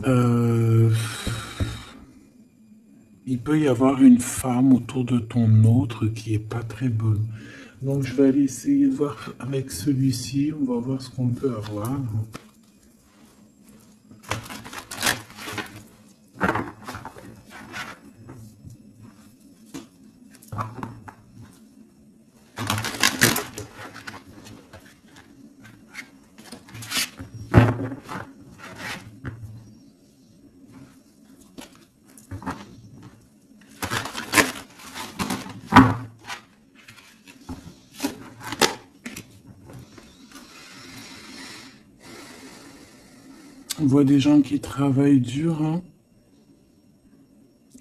Euh, il peut y avoir une femme autour de ton autre qui est pas très bonne. Donc je vais aller essayer de voir avec celui-ci, on va voir ce qu'on peut avoir. On voit des gens qui travaillent dur, hein,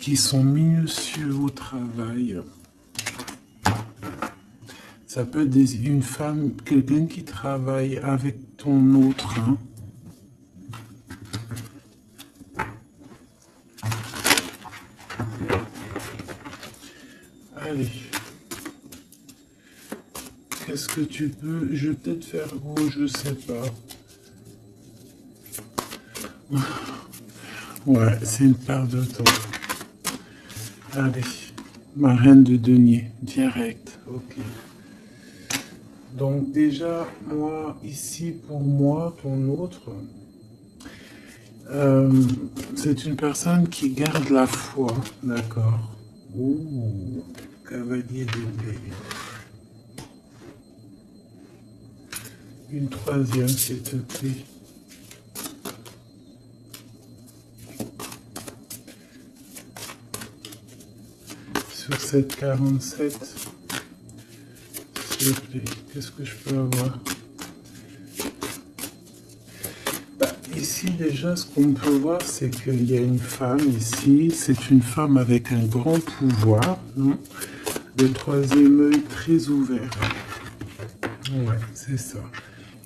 qui sont minutieux au travail. Ça peut être une femme, quelqu'un qui travaille avec ton autre, hein. Allez. Qu'est-ce que tu peux... Je vais peut-être faire gros, je sais pas. Ouais, c'est une perte de temps. Allez. Ma reine de denier, direct. Ok. Donc déjà, moi, ici, pour moi, ton autre, euh, c'est une personne qui garde la foi, d'accord. Ouh, cavalier d'épée. Une troisième, s'il te plaît. Sur cette 47, s'il te plaît, qu'est-ce que je peux avoir? Ici, déjà, ce qu'on peut voir, c'est qu'il y a une femme ici. C'est une femme avec un grand pouvoir. Non, le troisième œil très ouvert. Ouais, c'est ça.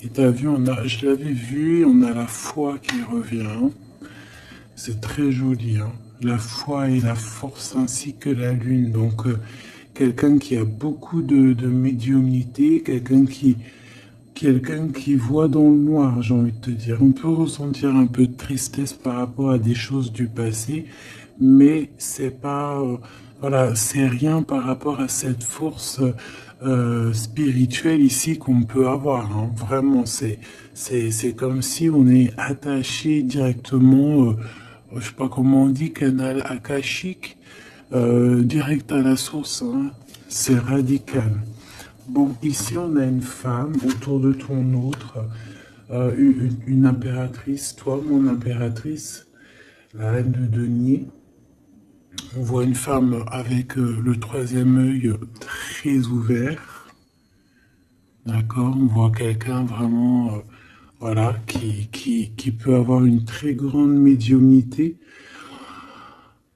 Et t'as vu, je l'avais vu, on a la foi qui revient. C'est très joli, hein. La foi et la force ainsi que la lune. Donc, quelqu'un qui a beaucoup de médiumnité, quelqu'un qui voit dans le noir, j'ai envie de te dire. On peut ressentir un peu de tristesse par rapport à des choses du passé, mais c'est pas, voilà, c'est rien par rapport à cette force spirituelle ici qu'on peut avoir, hein. Vraiment, c'est comme si on est attaché directement, je sais pas comment on dit, canal akashique, direct à la source, hein. C'est radical. Bon, ici on a une femme autour de ton autre, une impératrice, toi mon impératrice, la reine de denier. On voit une femme avec le troisième œil très ouvert, d'accord. On voit quelqu'un vraiment, voilà, qui peut avoir une très grande médiumnité.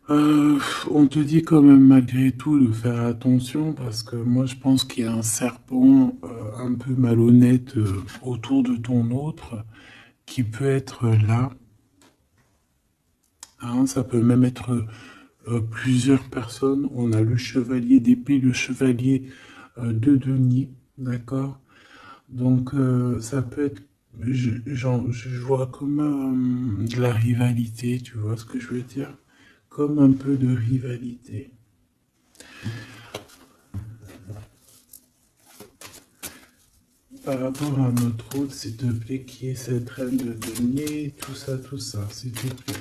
Euh, on te dit quand même malgré tout de faire attention parce que moi je pense qu'il y a un serpent un peu malhonnête autour de ton autre qui peut être là, hein. Ça peut même être plusieurs personnes. On a le chevalier d'épée, le chevalier de denier, d'accord. Donc ça peut être, je vois comme de la rivalité, tu vois ce que je veux dire? Comme un peu de rivalité. Par rapport à notre autre, s'il te plaît, qui est cette reine de denier, tout ça, s'il te plaît.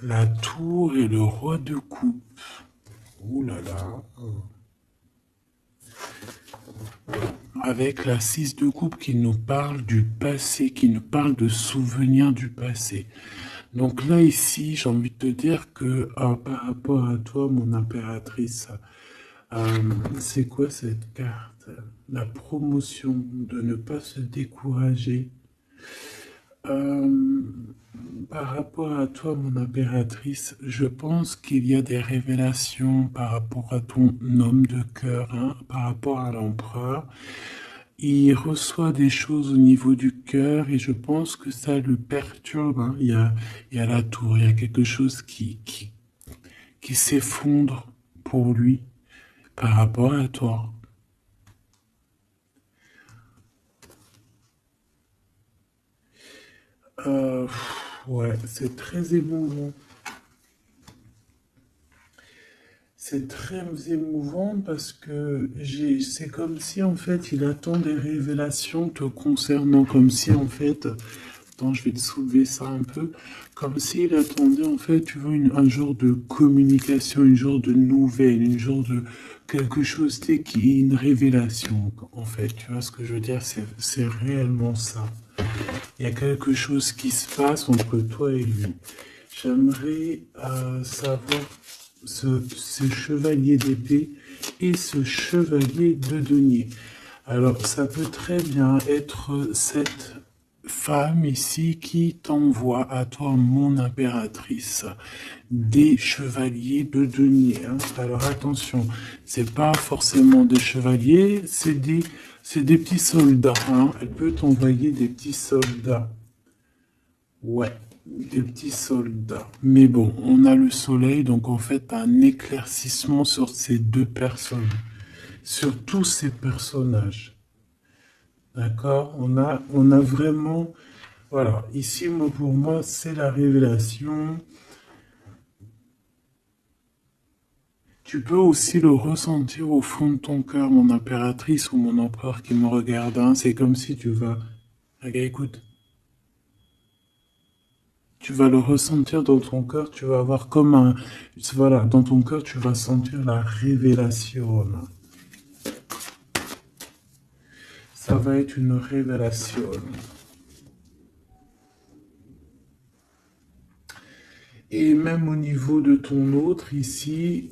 La tour et le roi de coupe. Ouh là là. Avec la 6 de coupe qui nous parle du passé, qui nous parle de souvenirs du passé. Donc là, ici, j'ai envie de te dire que par rapport à toi, mon impératrice, c'est quoi cette carte? La promotion, de ne pas se décourager. Euh, Par rapport à toi, mon impératrice, je pense qu'il y a des révélations par rapport à ton homme de cœur, hein, par rapport à l'empereur. Il reçoit des choses au niveau du cœur et je pense que ça le perturbe, hein. Il y a la tour, il y a quelque chose qui s'effondre pour lui par rapport à toi. Ouais, c'est très émouvant. C'est très émouvant parce que c'est comme si en fait il attend des révélations te concernant, comme si en fait, attends, je vais te soulever ça un peu, comme s'il attendait en fait, tu vois, un genre de communication, une genre de nouvelle, une genre de quelque chose, tu sais, qui est une révélation en fait, tu vois ce que je veux dire, c'est réellement ça. Il y a quelque chose qui se passe entre toi et lui. J'aimerais savoir ce chevalier d'épée et ce chevalier de denier. Alors, ça peut très bien être cette femme ici qui t'envoie à toi, mon impératrice, des chevaliers de denier, hein. Alors attention, c'est pas forcément des chevaliers, c'est des petits soldats, hein. Elle peut t'envoyer des petits soldats. Ouais, des petits soldats. Mais bon, on a le soleil, donc en fait un éclaircissement sur ces deux personnes, sur tous ces personnages. D'accord? On a vraiment, voilà, ici, moi, pour moi, c'est la révélation. Tu peux aussi le ressentir au fond de ton cœur, mon impératrice ou mon empereur qui me regarde, hein. C'est comme si tu vas, regarde, écoute, tu vas le ressentir dans ton cœur, tu vas avoir comme un, voilà, dans ton cœur, tu vas sentir la révélation. Ça va être une révélation. Et même au niveau de ton autre ici,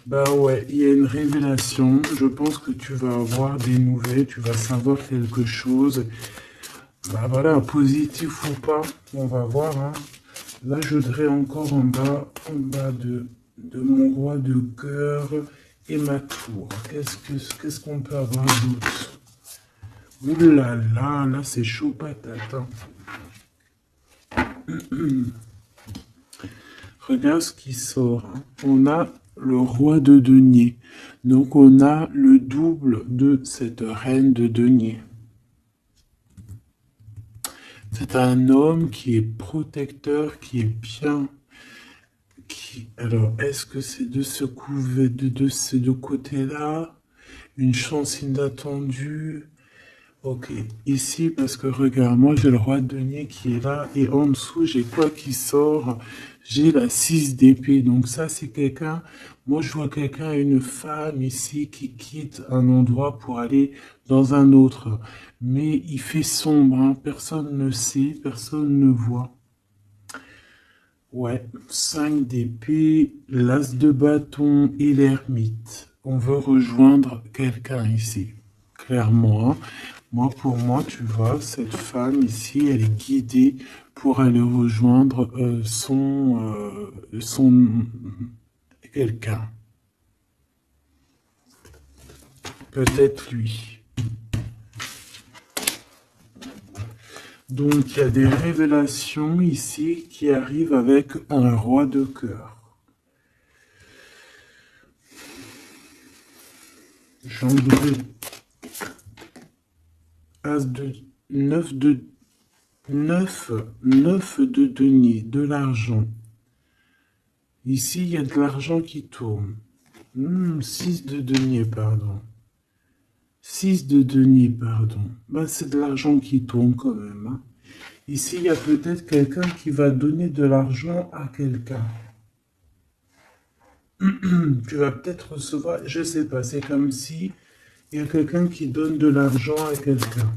bah ouais, il y a une révélation. Je pense que tu vas avoir des nouvelles, tu vas savoir quelque chose. Bah voilà, positif ou pas, on va voir, hein. Là, je voudrais encore en bas de mon roi de cœur et ma tour. Qu'est-ce qu'on peut avoir d'autre? Ouh là, c'est chaud patate, hein. Regarde ce qui sort, hein. On a le roi de denier. Donc on a le double de cette reine de denier. C'est un homme qui est protecteur, qui est bien. Alors, est-ce que c'est de ce de ce de côté-là? Une chance inattendue? Ok, ici, parce que regarde, moi j'ai le roi de denier qui est là, et en dessous, j'ai quoi qui sort? J'ai la 6 d'épée, donc ça c'est quelqu'un, moi je vois quelqu'un, une femme ici qui quitte un endroit pour aller dans un autre. Mais il fait sombre, hein, personne ne sait, personne ne voit. Ouais, 5 d'épée, l'as de bâton et l'ermite. On veut rejoindre quelqu'un ici, clairement, hein. Moi, pour moi, tu vois, cette femme ici, elle est guidée pour aller rejoindre son quelqu'un. Peut-être lui. Donc, il y a des révélations ici qui arrivent avec un roi de cœur. J'en voudrais as de neuf de neuf, 9 de denier, de l'argent. Ici, il y a de l'argent qui tourne. 6 de denier, pardon. 6 de denier, pardon. Bah, c'est de l'argent qui tourne quand même, hein. Ici, il y a peut-être quelqu'un qui va donner de l'argent à quelqu'un. Tu vas peut-être recevoir, je sais pas, c'est comme si il y a quelqu'un qui donne de l'argent à quelqu'un.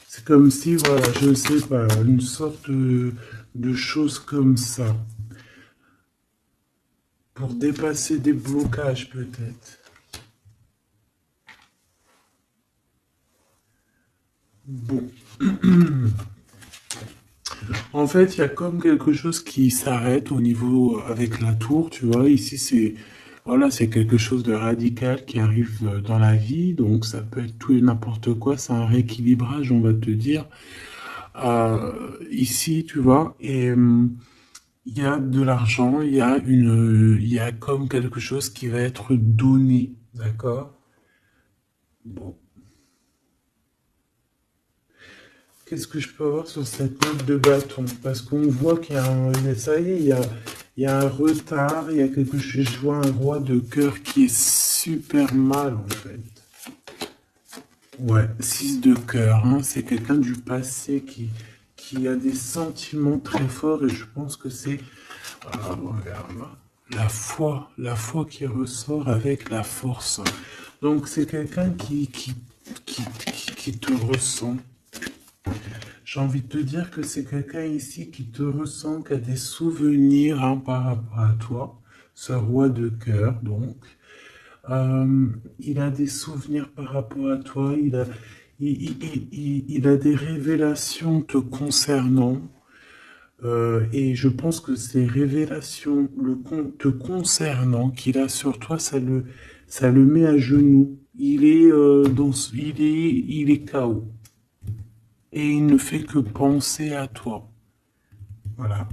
C'est comme si, voilà, je sais pas, une sorte de chose comme ça. Pour dépasser des blocages, peut-être. Bon. En fait, il y a comme quelque chose qui s'arrête au niveau avec la tour, tu vois. Ici, c'est voilà, c'est quelque chose de radical qui arrive dans la vie, donc ça peut être tout et n'importe quoi. C'est un rééquilibrage, on va te dire. Ici, tu vois, et il y a de l'argent, il y a comme quelque chose qui va être donné, d'accord? Bon. qu'est-ce que je peux avoir sur cette note de bâton? Parce qu'on voit qu'il y a un, ça y est, il y a un retard, il y a quelque chose, je vois un roi de cœur qui est super mal en fait. Ouais, 6 de cœur, hein, c'est quelqu'un du passé qui a des sentiments très forts et je pense que c'est, ah, regarde là, la foi qui ressort avec la force. Donc c'est quelqu'un qui te ressent. J'ai envie de te dire que c'est quelqu'un ici qui te ressent, qui a des souvenirs hein, par rapport à toi, ce roi de cœur donc. Il a des souvenirs par rapport à toi, il a des révélations te concernant. Et je pense que ces révélations te concernant qu'il a sur toi, ça le met à genoux. Il est il est KO. Et il ne fait que penser à toi. Voilà.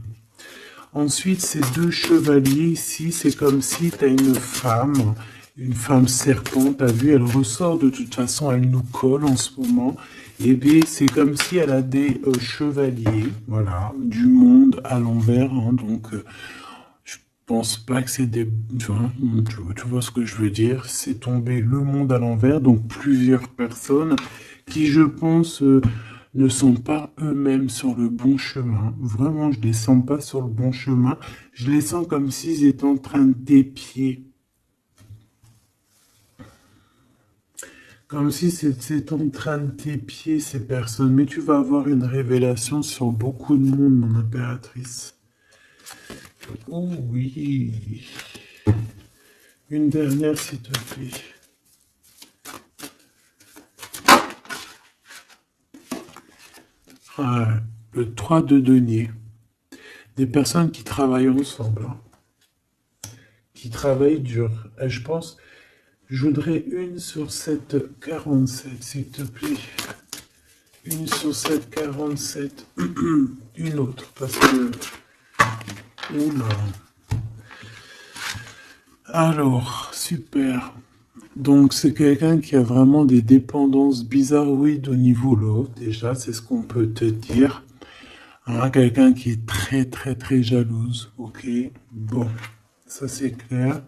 Ensuite, ces deux chevaliers ici, c'est comme si tu as une femme serpent, t'as vu, elle ressort de toute façon, elle nous colle en ce moment. Et bien, c'est comme si elle a des chevaliers, voilà, du monde à l'envers. Hein, donc, je pense pas que c'est des... Tu vois ce que je veux dire? C'est tombé le monde à l'envers, donc plusieurs personnes qui, je pense... ne sont pas eux-mêmes sur le bon chemin. Vraiment, je les sens pas sur le bon chemin. Je les sens comme s'ils étaient en train d'épier. Comme si c'était en train de t'épier ces personnes. Mais tu vas avoir une révélation sur beaucoup de monde, mon impératrice. Oh oui. Une dernière, s'il te plaît. Ah, le 3 de denier. Des personnes qui travaillent ensemble. Hein. Qui travaillent dur. Et je pense... Je voudrais une sur cette 47, s'il te plaît. Une sur cette 47. Une autre, parce que... Oula. Alors, super. Donc, c'est quelqu'un qui a vraiment des dépendances bizarroïdes au niveau love. Déjà, c'est ce qu'on peut te dire. Hein, quelqu'un qui est très, très, très jalouse. Ok, bon, ça c'est clair.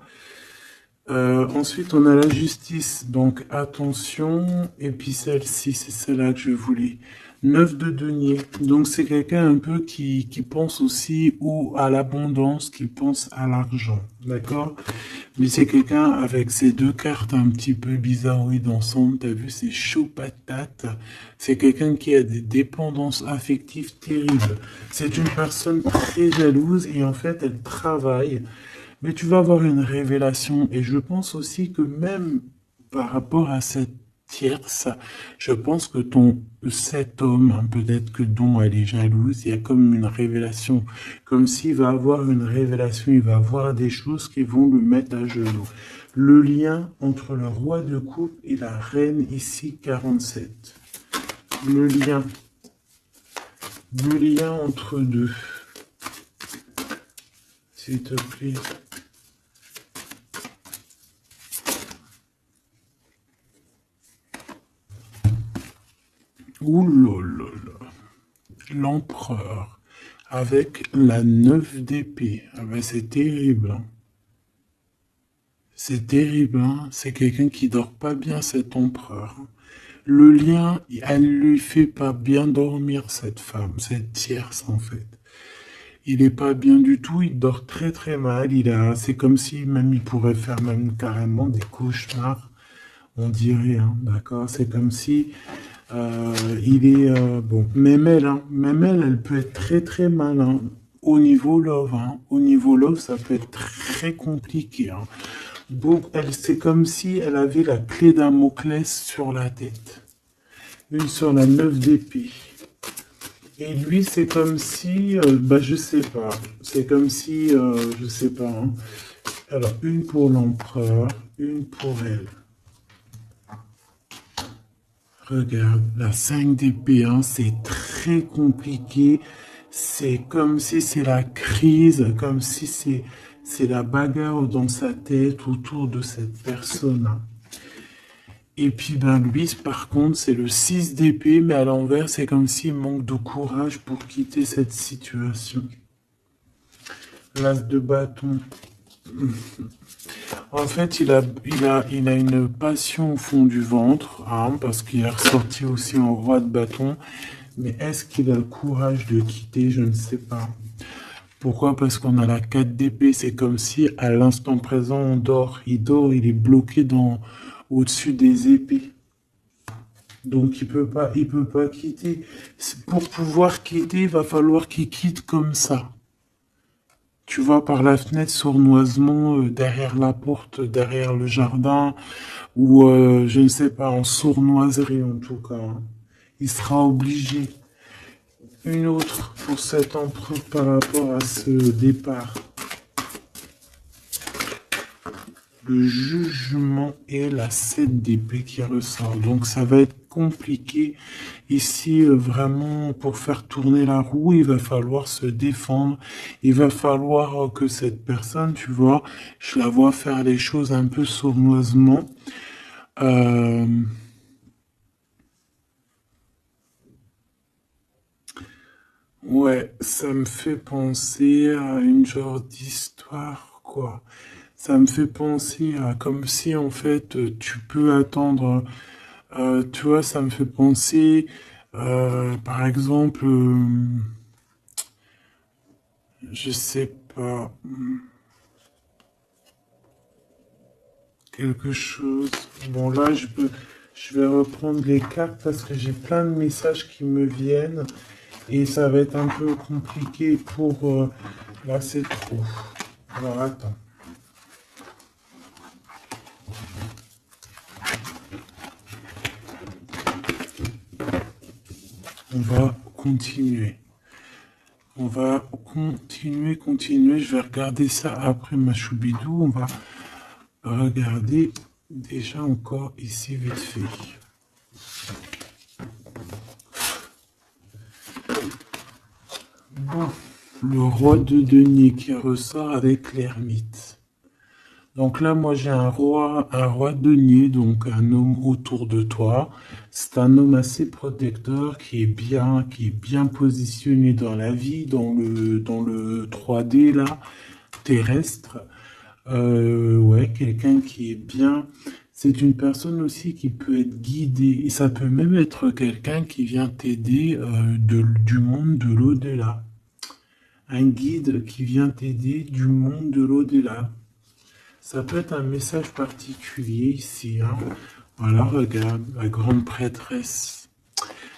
Ensuite, on a la justice, donc attention, et puis celle-ci, c'est celle-là que je voulais. 9 de denier, donc c'est quelqu'un un peu qui pense aussi à l'abondance, qui pense à l'argent, d'accord? Mais c'est quelqu'un avec ces deux cartes un petit peu bizarroïdes ensemble, t'as vu, c'est chaud patate. C'est quelqu'un qui a des dépendances affectives terribles. C'est une personne très jalouse et en fait, elle travaille. Mais tu vas avoir une révélation et je pense aussi que même par rapport à cette tierce, je pense que cet homme, hein, peut-être que dont elle est jalouse, il y a comme une révélation, comme s'il va avoir une révélation, il va avoir des choses qui vont le mettre à genoux. Le lien entre le roi de coupe et la reine ici 47. Le lien entre deux. S'il te plaît. Ouh là là là. L'empereur avec la 9 d'épée. Ah ben c'est terrible. Hein. C'est terrible. Hein. C'est quelqu'un qui dort pas bien, cet empereur. Le lien, elle lui fait pas bien dormir, cette femme, cette tierce en fait. Il est pas bien du tout, il dort très très mal. C'est comme si même il pourrait faire même carrément des cauchemars. On dirait, hein, d'accord. C'est comme si il est bon. Même elle peut être très très mal. Hein, au niveau love, hein. Au niveau love, ça peut être très compliqué. Hein. Donc, c'est comme si elle avait la clé d'un Damoclès sur la tête. Une sur la 9 d'épée. Et lui, c'est comme si, je sais pas. C'est comme si, je sais pas. Hein. Alors, une pour l'empereur, une pour elle. Regarde, la 5 d'épée, hein, c'est très compliqué. C'est comme si c'est la crise, comme si c'est la bagarre dans sa tête autour de cette personne. Hein. Et puis ben lui, par contre, c'est le 6 d'épée, mais à l'envers, c'est comme s'il manque de courage pour quitter cette situation. L'as de bâton. En fait, il a une passion au fond du ventre, hein, parce qu'il est ressorti aussi en roi de bâton. Mais est-ce qu'il a le courage de quitter? Je ne sais pas. Pourquoi? Parce qu'on a la 4 d'épée. C'est comme si à l'instant présent, on dort. Il dort, il est bloqué au-dessus des épées. Donc il peut pas quitter. Pour pouvoir quitter, il va falloir qu'il quitte comme ça. Tu vois, par la fenêtre, sournoisement, derrière la porte, derrière le jardin, ou je ne sais pas, en sournoiserie en tout cas, hein. Il sera obligé. Une autre pour cet empereur par rapport à ce départ. Le jugement et la 7 d'épée qui ressort. Donc ça va être compliqué. Ici, vraiment, pour faire tourner la roue, il va falloir se défendre. Il va falloir que cette personne, tu vois, je la vois faire les choses un peu sournoisement. Euh, ouais, ça me fait penser à une genre d'histoire, quoi. Ça me fait penser à comme si, en fait, tu peux attendre. Tu vois, ça me fait penser, par exemple, je sais pas, quelque chose. Bon, là, je vais reprendre les cartes parce que j'ai plein de messages qui me viennent et ça va être un peu compliqué pour. Là, c'est trop. Alors, attends. On va continuer. On va continuer. Je vais regarder ça après ma choubidou. On va regarder déjà encore ici vite fait. Bon, le roi de denier qui ressort avec l'ermite. Donc là, moi j'ai un roi denier, donc un homme autour de toi. C'est un homme assez protecteur qui est bien positionné dans la vie, dans le 3D là, terrestre. Ouais, quelqu'un qui est bien. C'est une personne aussi qui peut être guidée. Et ça peut même être quelqu'un qui vient t'aider du monde de l'au-delà. Un guide qui vient t'aider du monde de l'au-delà. Ça peut être un message particulier ici, hein. Voilà, regarde, la grande prêtresse.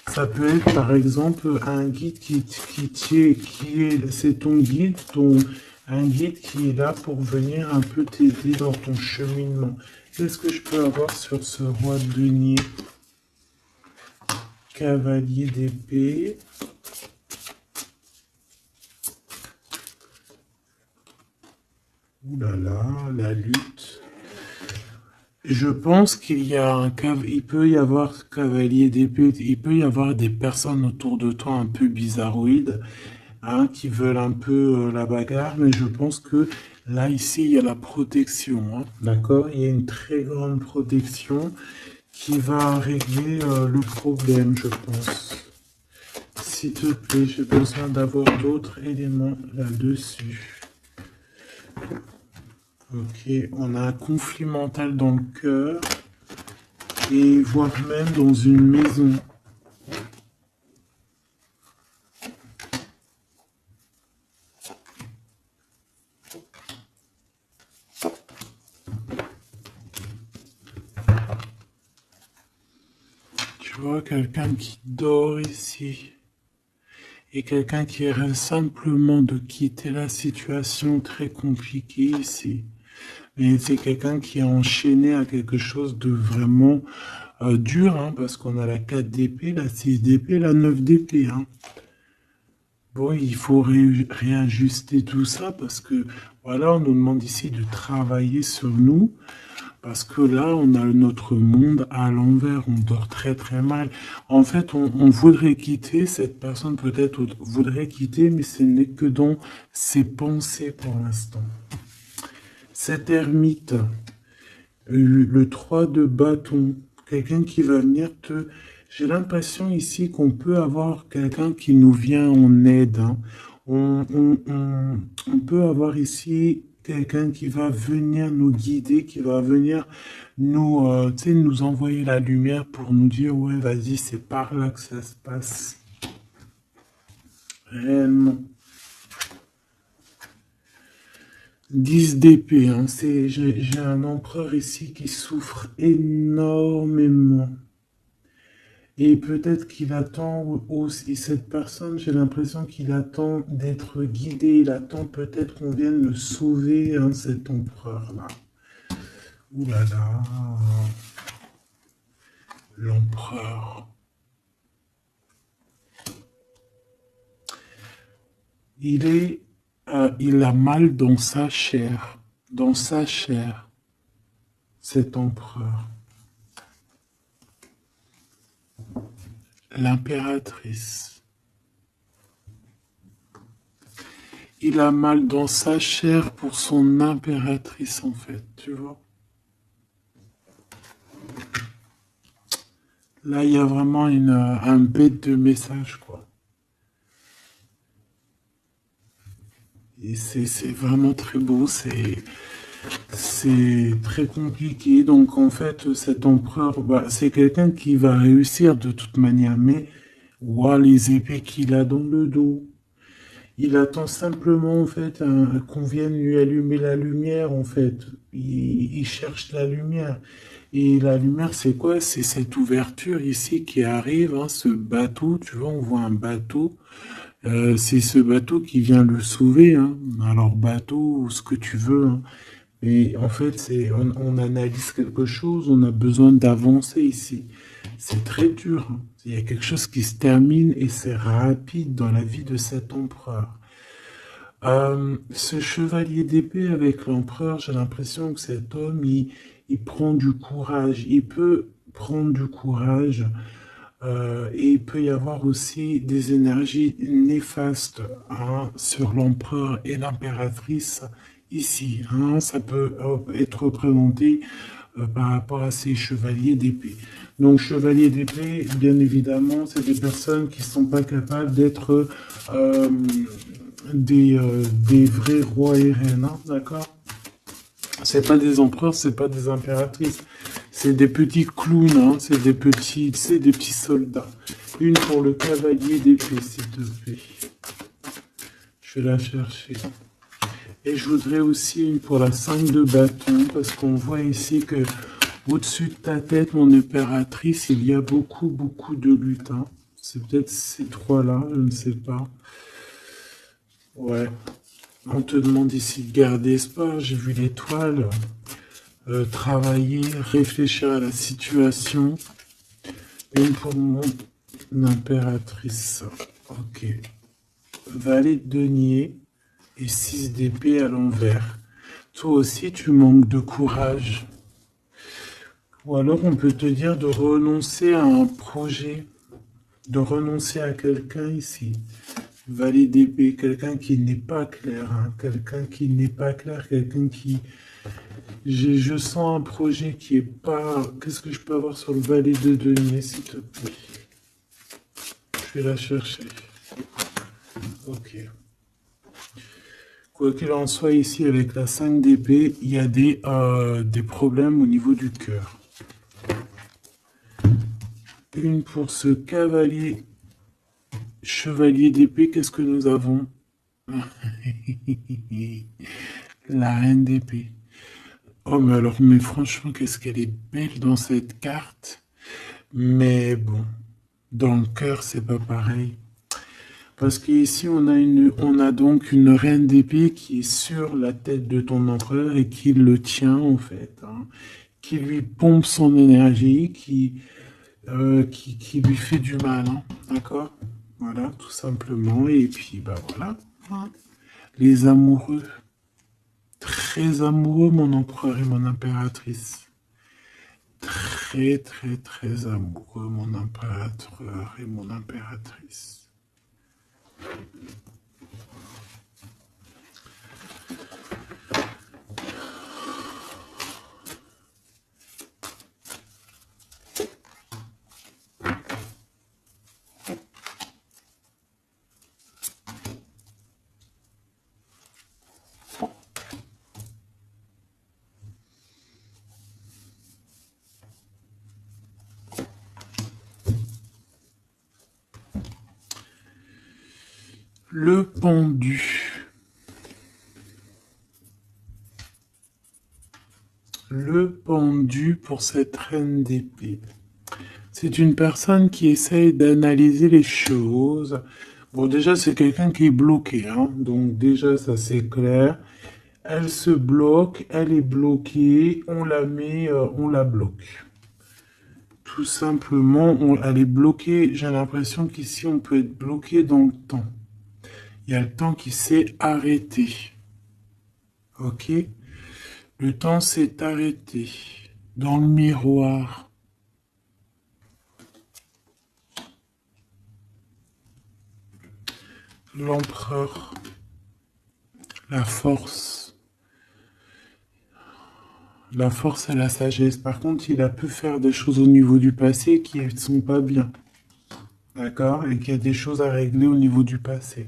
Ça peut être par exemple un guide c'est ton guide, un guide qui est là pour venir un peu t'aider dans ton cheminement. Qu'est-ce que je peux avoir sur ce roi de denier? Cavalier d'épée. Ouh là là, la lutte. Je pense il peut y avoir cavalier d'épée, il peut y avoir des personnes autour de toi un peu bizarroïdes, hein, qui veulent un peu la bagarre, mais je pense que là, ici, il y a la protection, hein, d'accord? Il y a une très grande protection qui va régler le problème, je pense. S'il te plaît, j'ai besoin d'avoir d'autres éléments là-dessus. Ok, on a un conflit mental dans le cœur et voire même dans une maison. Tu vois, quelqu'un qui dort ici et quelqu'un qui rêve simplement de quitter la situation très compliquée ici. Mais c'est quelqu'un qui est enchaîné à quelque chose de vraiment dur, hein, parce qu'on a la 4 d'épée, la 6 d'épée, la 9 d'épée, hein. Bon, il faut réajuster tout ça parce que, voilà, on nous demande ici de travailler sur nous. Parce que là, on a notre monde à l'envers, on dort très très mal. En fait, on voudrait quitter, cette personne peut-être voudrait quitter, mais ce n'est que dans ses pensées pour l'instant. Cette ermite, le 3 de bâton quelqu'un qui va venir te... J'ai l'impression ici qu'on peut avoir quelqu'un qui nous vient en aide, hein. On peut avoir ici quelqu'un qui va venir nous guider, qui va venir nous, tu sais, nous envoyer la lumière pour nous dire, ouais, vas-y, c'est par là que ça se passe. Réellement. 10 d'épée, hein. J'ai un empereur ici qui souffre énormément. Et peut-être qu'il attend aussi, cette personne, j'ai l'impression qu'il attend d'être guidé, il attend peut-être qu'on vienne le sauver, hein, cet empereur-là. Ouh là là, l'empereur. Il a mal dans sa chair, cet empereur. L'impératrice. Il a mal dans sa chair pour son impératrice, en fait, tu vois. Là, il y a vraiment un bête de message, quoi. Et c'est vraiment très beau, c'est très compliqué. Donc, en fait, cet empereur, bah, c'est quelqu'un qui va réussir de toute manière, mais voilà les épées qu'il a dans le dos. Il attend simplement, en fait, qu'on vienne lui allumer la lumière, en fait. Il cherche la lumière. Et la lumière, c'est quoi? C'est cette ouverture ici qui arrive, hein, ce bateau. Tu vois, on voit un bateau. C'est ce bateau qui vient le sauver, hein. Alors, bateau, ce que tu veux, hein. Et en fait, on analyse quelque chose, on a besoin d'avancer ici. C'est très dur, hein. Il y a quelque chose qui se termine et c'est rapide dans la vie de cet empereur. Ce chevalier d'épée avec l'empereur, j'ai l'impression que cet homme, il prend du courage. Il peut prendre du courage et il peut y avoir aussi des énergies néfastes, hein, sur l'empereur et l'impératrice ici, hein. Ça peut être représenté par rapport à ces chevaliers d'épée. Donc, chevaliers d'épée, bien évidemment, c'est des personnes qui ne sont pas capables d'être des vrais rois et reines, hein, d'accord? C'est pas des empereurs, c'est pas des impératrices. C'est des petits clowns, hein, c'est des petits soldats. Une pour le cavalier d'épée, s'il te plaît. Je vais la chercher. Et je voudrais aussi une pour la 5 de bâton, parce qu'on voit ici que au-dessus de ta tête, mon impératrice, il y a beaucoup, beaucoup de lutins. C'est peut-être ces trois-là, je ne sais pas. Ouais. On te demande ici de garder espoir. J'ai vu l'étoile. Travailler, réfléchir à la situation. Une pour mon impératrice. Ok. Valet de denier et 6 d'épée à l'envers. Toi aussi, tu manques de courage. Ou alors, on peut te dire de renoncer à un projet, de renoncer à quelqu'un ici. Valet d'épée, quelqu'un qui n'est pas clair, hein, quelqu'un qui n'est pas clair, quelqu'un qui... Je sens un projet qui est pas... Qu'est-ce que je peux avoir sur le valet de denier, s'il te plaît? Je vais la chercher. Ok. Quoi qu'il en soit, ici, avec la 5 d'épée, il y a des problèmes au niveau du cœur. Une pour ce cavalier, chevalier d'épée, qu'est-ce que nous avons? La reine d'épée. Oh, mais alors, mais franchement, qu'est-ce qu'elle est belle dans cette carte. Mais bon, dans le cœur, c'est pas pareil. Parce qu'ici, on a donc une reine d'épée qui est sur la tête de ton empereur et qui le tient, en fait, hein, qui lui pompe son énergie, qui lui fait du mal, hein, d'accord? Voilà, tout simplement. Et puis, bah voilà, hein. Les amoureux, très amoureux, mon empereur et mon impératrice. Très, très, très amoureux, mon impérateur et mon impératrice. Le pendu. Le pendu pour cette reine d'épée. C'est une personne qui essaye d'analyser les choses. Bon, déjà, c'est quelqu'un qui est bloqué, hein. Donc, déjà, ça c'est clair. Elle se bloque, elle est bloquée, on la met, on la bloque. Tout simplement, elle est bloquée. J'ai l'impression qu'ici, on peut être bloqué dans le temps. Il y a le temps qui s'est arrêté. Ok? Le temps s'est arrêté. Dans le miroir. L'empereur. La force. La force et la sagesse. Par contre, il a pu faire des choses au niveau du passé qui ne sont pas bien. D'accord? Et qu'il y a des choses à régler au niveau du passé.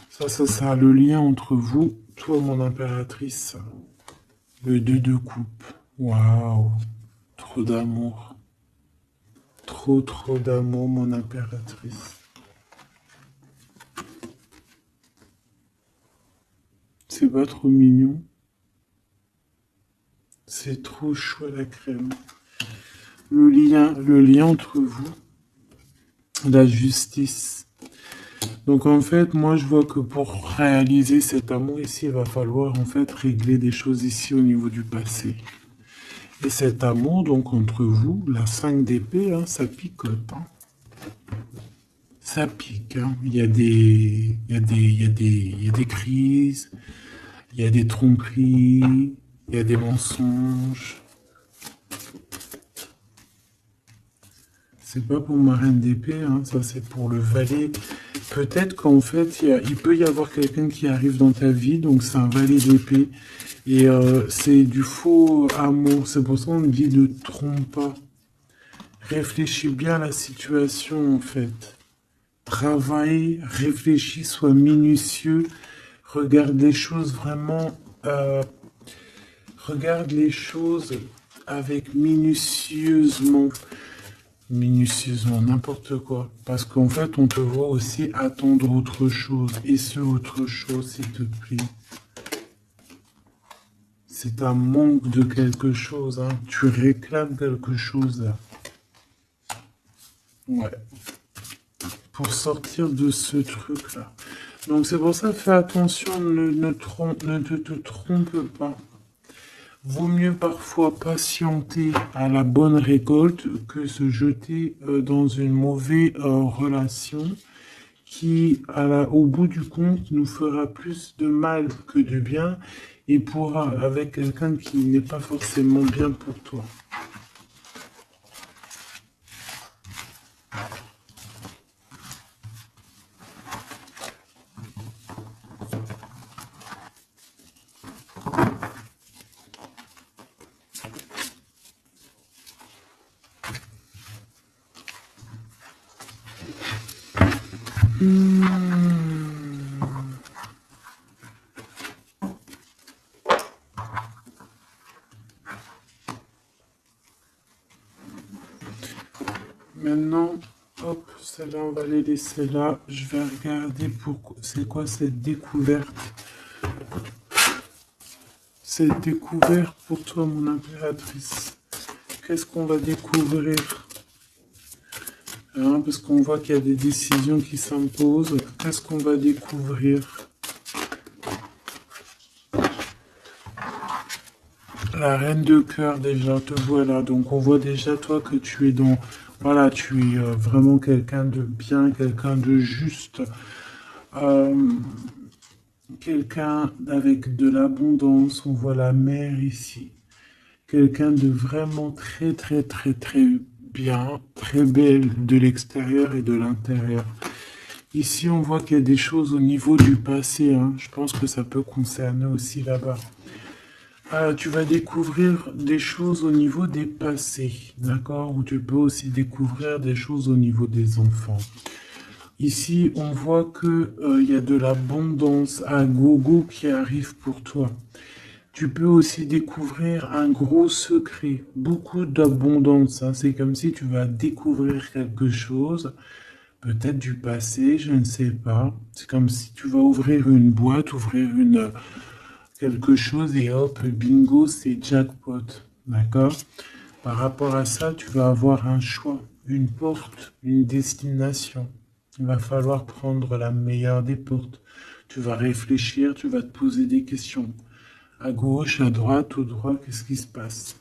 Ça sera le lien entre vous, toi, mon impératrice. Le 2 de coupe. Waouh! Trop d'amour. Trop d'amour, mon impératrice. C'est pas trop mignon? C'est trop chou à la crème. Le lien entre vous, la justice. Donc en fait, moi je vois que pour réaliser cet amour ici, il va falloir en fait régler des choses ici au niveau du passé. Et cet amour, donc entre vous, la 5 d'épée, hein, ça picote. Hein. Ça pique. Hein. Il y a des crises, il y a des tromperies, il y a des mensonges. C'est pas pour ma reine d'épée, hein, ça c'est pour le valet. Peut-être qu'en fait, il peut y avoir quelqu'un qui arrive dans ta vie, donc c'est un valet d'épée. Et c'est du faux amour, c'est pour ça qu'on dit ne trompe pas. Réfléchis bien à la situation en fait. Travaille, réfléchis, sois minutieux. Regarde les choses vraiment... regarde les choses avec minutieusement, n'importe quoi. Parce qu'en fait, on te voit aussi attendre autre chose. Et ce autre chose, s'il te plaît. C'est un manque de quelque chose. Hein. Tu réclames quelque chose. Là. Ouais. Pour sortir de ce truc-là. Donc c'est pour ça, fais attention, ne te trompe pas. Vaut mieux parfois patienter à la bonne récolte que se jeter dans une mauvaise relation qui, au bout du compte, nous fera plus de mal que de bien et pourra avec quelqu'un qui n'est pas forcément bien pour toi. Maintenant, hop, celle-là, on va les laisser là. Je vais regarder c'est quoi cette découverte. Cette découverte pour toi, mon impératrice. Qu'est-ce qu'on va découvrir? Hein, parce qu'on voit qu'il y a des décisions qui s'imposent. Qu'est-ce qu'on va découvrir? La reine de cœur, déjà, te voilà. Donc, on voit déjà, toi, que tu es dans... Voilà, tu es vraiment quelqu'un de bien, quelqu'un de juste. Quelqu'un avec de l'abondance. On voit la mer ici. Quelqu'un de vraiment très bien, très belle de l'extérieur et de l'intérieur. Ici, on voit qu'il y a des choses au niveau du passé. Hein. Je pense que ça peut concerner aussi là-bas. Tu vas découvrir des choses au niveau des passés, d'accord? Ou tu peux aussi découvrir des choses au niveau des enfants. Ici, on voit que y a de l'abondance à gogo qui arrive pour toi. Tu peux aussi découvrir un gros secret, beaucoup d'abondance. Hein. C'est comme si tu vas découvrir quelque chose peut-être du passé, je ne sais pas. C'est comme si tu vas ouvrir une boîte, ouvrir quelque chose et hop, bingo, c'est jackpot. D'accord? Par rapport à ça, tu vas avoir un choix, une porte, une destination. Il va falloir prendre la meilleure des portes. Tu vas réfléchir, tu vas te poser des questions. À gauche, à droite, au droit, qu'est-ce qui se passe?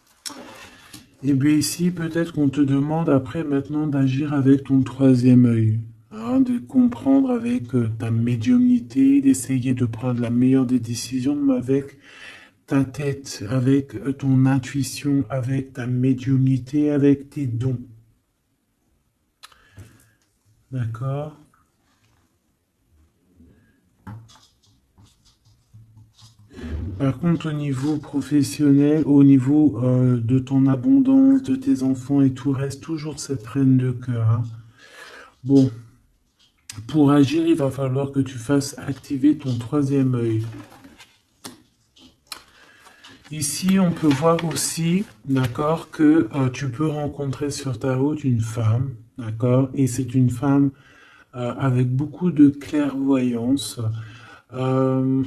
Et bien ici, peut-être qu'on te demande après maintenant d'agir avec ton troisième œil, hein, de comprendre avec ta médiumnité, d'essayer de prendre la meilleure des décisions, mais avec ta tête, avec ton intuition, avec ta médiumnité, avec tes dons. D'accord? Par contre, au niveau professionnel, au niveau de ton abondance, de tes enfants et tout, reste toujours cette reine de cœur, hein. Bon, pour agir, il va falloir que tu fasses activer ton troisième œil. Ici, on peut voir aussi, d'accord, que tu peux rencontrer sur ta route une femme, d'accord, et c'est une femme avec beaucoup de clairvoyance, euh,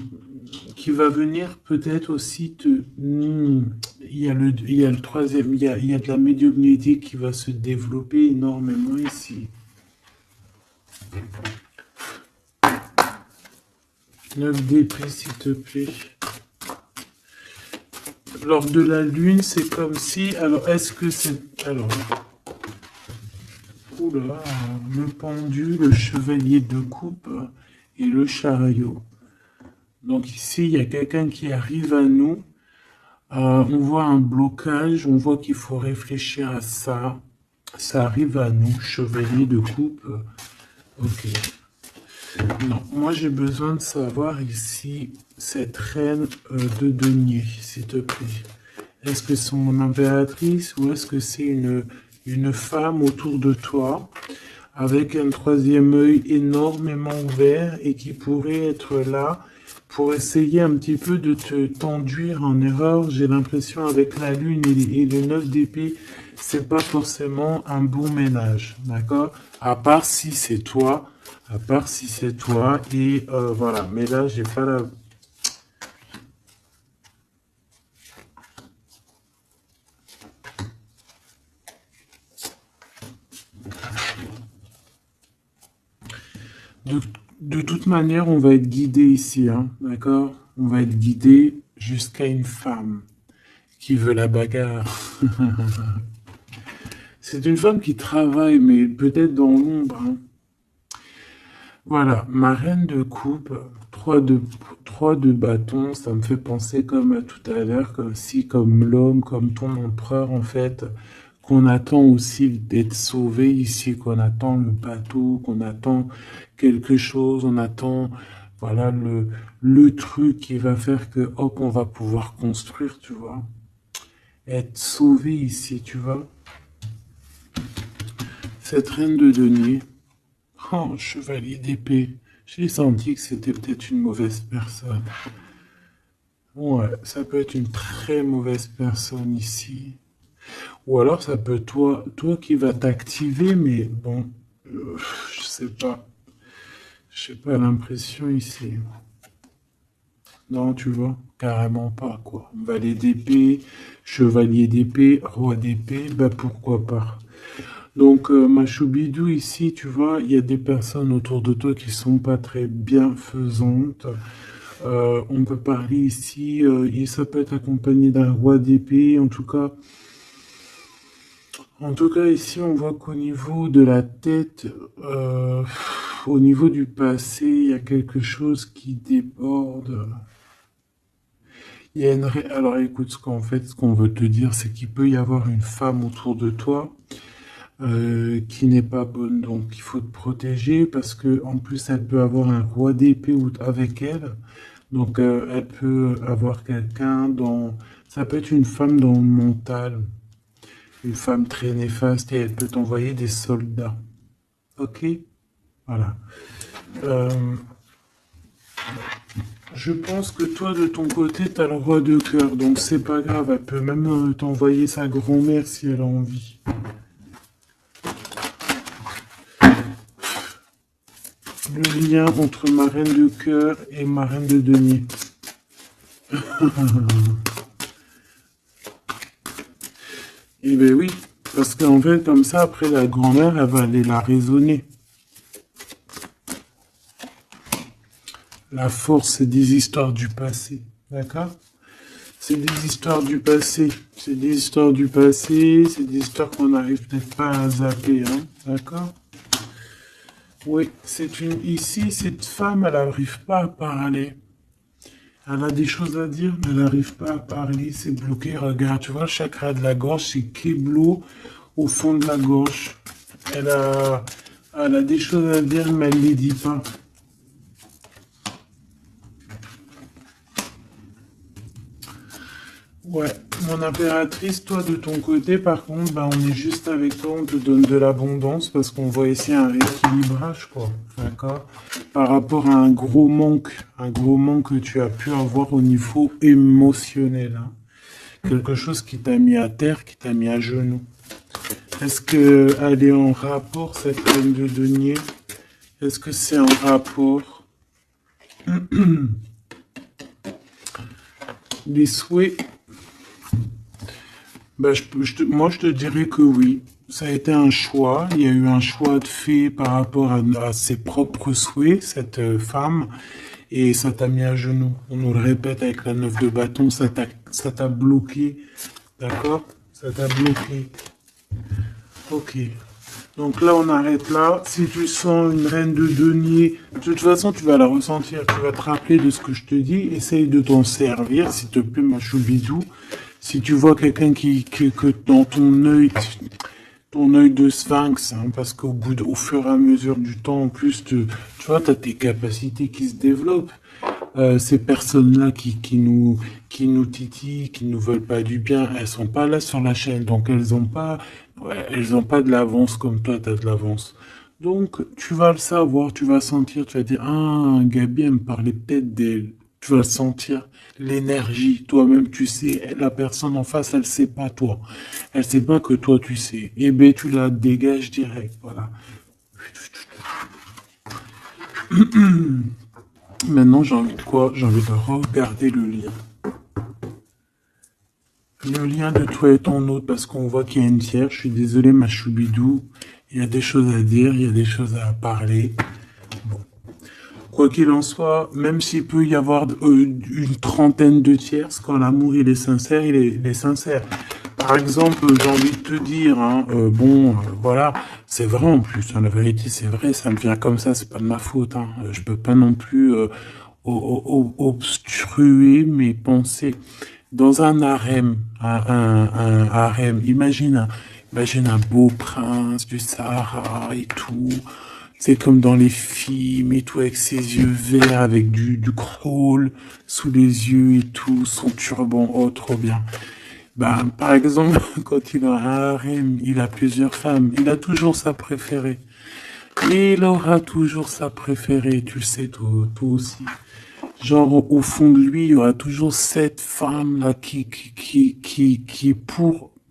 qui va venir peut-être aussi te... il y a le troisième, il y a de la médiumnité qui va se développer énormément ici. 9 d'épée, s'il te plaît. Lors de la lune, c'est comme si... Alors, est-ce que c'est... Alors... Oula, le pendu, le chevalier de coupe et le chariot. Donc ici, il y a quelqu'un qui arrive à nous. On voit un blocage, on voit qu'il faut réfléchir à ça. Ça arrive à nous, chevalier de coupe. Ok. Non, moi j'ai besoin de savoir ici cette reine de denier, s'il te plaît. Est-ce que c'est mon impératrice ou est-ce que c'est une femme autour de toi avec un troisième œil énormément ouvert et qui pourrait être là pour essayer un petit peu de te t'enduire en erreur? J'ai l'impression avec la lune et le 9 d'épée, c'est pas forcément un bon ménage, d'accord? À part si c'est toi, et voilà. Mais là, j'ai pas la... De, de toute manière, on va être guidé ici, hein, d'accord? On va être guidé jusqu'à une femme qui veut la bagarre. C'est une femme qui travaille, mais peut-être dans l'ombre, hein. Voilà, ma reine de coupe, 3 de bâton, ça me fait penser comme à tout à l'heure, comme si, comme l'homme, comme ton empereur, en fait, qu'on attend aussi d'être sauvé ici, qu'on attend le bateau, qu'on attend quelque chose, on attend, voilà, le truc qui va faire que, hop, on va pouvoir construire, tu vois. Être sauvé ici, tu vois. Cette reine de denier, oh, chevalier d'épée. J'ai senti que c'était peut-être une mauvaise personne. Ouais, ça peut être une très mauvaise personne ici. Ou alors ça peut toi qui va t'activer, mais bon, je sais pas. Je sais pas l'impression ici. Non, tu vois, carrément pas, quoi. Valet d'épée, chevalier d'épée, roi d'épée, bah pourquoi pas. Donc, ma choubidou, ici, tu vois, il y a des personnes autour de toi qui sont pas très bienfaisantes. On peut parler ici, et ça peut être accompagné d'un roi d'épée. En tout cas, ici, on voit qu'au niveau de la tête, au niveau du passé, il y a quelque chose qui déborde. Il y a Alors, écoute, ce qu'on veut te dire, c'est qu'il peut y avoir une femme autour de toi qui n'est pas bonne. Donc, il faut te protéger parce que en plus, elle peut avoir un roi d'épée avec elle. Donc, elle peut avoir quelqu'un dans... Ça peut être une femme dans le mental, une femme très néfaste et elle peut t'envoyer des soldats. Ok? Voilà. Euh, je pense que toi, de ton côté, t'as le roi de cœur, donc c'est pas grave. Elle peut même t'envoyer sa grand-mère si elle a envie. le lien entre ma reine de cœur et ma reine de denier. Eh bien oui, parce qu'en fait, comme ça, après, la grand-mère, elle va aller la raisonner. La force, c'est des histoires du passé, d'accord? C'est des histoires du passé. C'est des histoires du passé, c'est des histoires qu'on n'arrive peut-être pas à zapper, hein, d'accord? Oui, c'est une... Ici, cette femme, elle n'arrive pas à parler. Elle a des choses à dire, mais elle n'arrive pas à parler, c'est bloqué. Regarde, tu vois, le chakra de la gorge, c'est Keblo au fond de la gorge. Elle a, elle a des choses à dire, mais elle ne les dit pas. Ouais, mon impératrice, toi de ton côté, par contre, bah, on est juste avec toi, on te donne de l'abondance parce qu'on voit ici un rééquilibrage, quoi. D'accord? Par rapport à un gros manque que tu as pu avoir au niveau émotionnel, hein. Quelque chose qui t'a mis à terre, qui t'a mis à genoux. Est-ce que elle est en rapport, cette reine de denier? Est-ce que c'est en rapport? Les souhaits, bah, moi, je te dirais que oui. Ça a été un choix. Il y a eu un choix de fait par rapport à ses propres souhaits, cette femme, et ça t'a mis à genoux. On nous le répète avec la 9 de bâton, ça t'a bloqué. D'accord? Ça t'a bloqué. Ok. Donc là, on arrête là. Si tu sens une reine de denier, de toute façon, tu vas la ressentir. Tu vas te rappeler de ce que je te dis. Essaye de t'en servir, s'il te plaît, ma choubidou. Si tu vois quelqu'un que dans ton œil de sphinx, hein, parce au fur et à mesure du temps, en plus, tu vois, t'as tes capacités qui se développent. Ces personnes-là qui nous titillent, qui nous veulent pas du bien, elles sont pas là sur la chaîne, donc elles ont pas de l'avance comme toi, t'as de l'avance. Donc, tu vas le savoir, tu vas sentir, tu vas dire, ah, Gabi, elle me parlait peut-être d'elle. Tu vas sentir l'énergie, toi-même, tu sais, la personne en face, elle sait pas toi. Elle sait pas que toi, tu sais. Eh ben, tu la dégages direct, voilà. Maintenant, j'ai envie de quoi? J'ai envie de regarder le lien. Le lien de toi et ton autre, parce qu'on voit qu'il y a une tiers. Je suis désolé, ma choubidou. Il y a des choses à dire, il y a des choses à parler. Bon. Quoi qu'il en soit, même s'il peut y avoir une trentaine de tierces, quand l'amour il est sincère, il est sincère. Par exemple, j'ai envie de te dire, hein, voilà, c'est vrai en plus, hein, la vérité c'est vrai, ça me vient comme ça, c'est pas de ma faute, hein, je peux pas non plus obstruer mes pensées. Dans un harem, un harem, imagine un beau prince du Sahara et tout, c'est comme dans les films et tout, avec ses yeux verts, avec du crawl sous les yeux et tout, son turban, oh trop bien. Ben, par exemple, quand il a un harem, il a plusieurs femmes, il a toujours sa préférée. Et il aura toujours sa préférée, tu le sais, toi aussi. Genre, au fond de lui, il y aura toujours cette femme-là qui,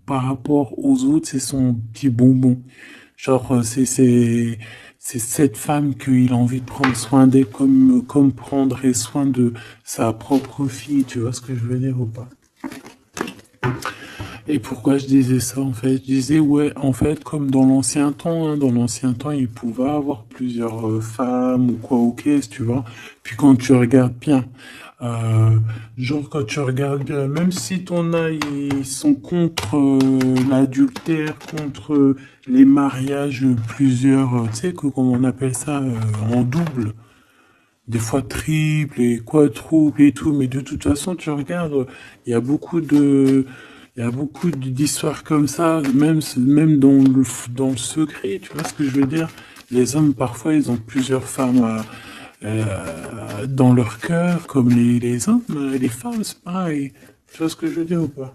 par rapport aux autres, c'est son petit bonbon. Genre, c'est cette femme qu'il a envie de prendre soin d'elle comme prendrait soin de sa propre fille, tu vois ce que je veux dire ou pas? Et pourquoi je disais ça en fait? Je disais ouais, en fait, comme dans l'ancien temps, hein, dans l'ancien temps, il pouvait avoir plusieurs femmes ou quoi, ok, tu vois. Puis quand tu regardes bien, euh, genre quand tu regardes bien, même si ton œil ils sont contre l'adultère, contre les mariages plusieurs, tu sais que comment on appelle ça en double, des fois triple et quadruple et tout, mais de toute façon, tu regardes, il y a beaucoup de, il y a beaucoup d'histoires comme ça, même dans le secret, tu vois ce que je veux dire? Les hommes, parfois, ils ont plusieurs femmes dans leur cœur, comme les hommes, les femmes, c'est pareil. Tu vois ce que je veux dire ou pas?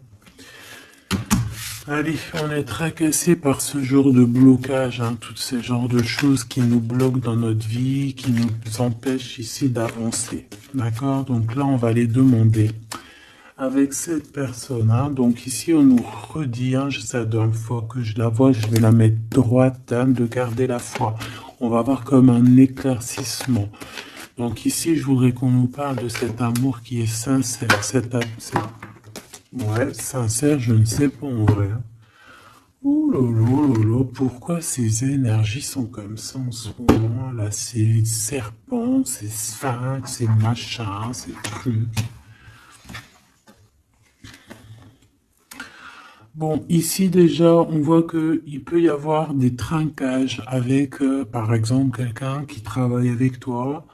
Allez, on est tracassé par ce genre de blocage, hein, tous ces genres de choses qui nous bloquent dans notre vie, qui nous empêchent ici d'avancer. D'accord? Donc là, on va les demander avec cette personne. Hein. Donc ici, on nous redit, hein, c'est la dernière fois que je la vois, je vais la mettre droite, hein, de garder la foi. on va avoir comme un éclaircissement. Donc ici, je voudrais qu'on nous parle de cet amour qui est sincère. Ouais, sincère, je ne sais pas en vrai. Ouh là là là là, pourquoi ces énergies sont comme ça en ce moment là? Ces serpents, ces sphinx, ces machins, ces trucs. Bon, ici déjà, on voit que il peut y avoir des trinquages avec, par exemple, quelqu'un qui travaille avec toi.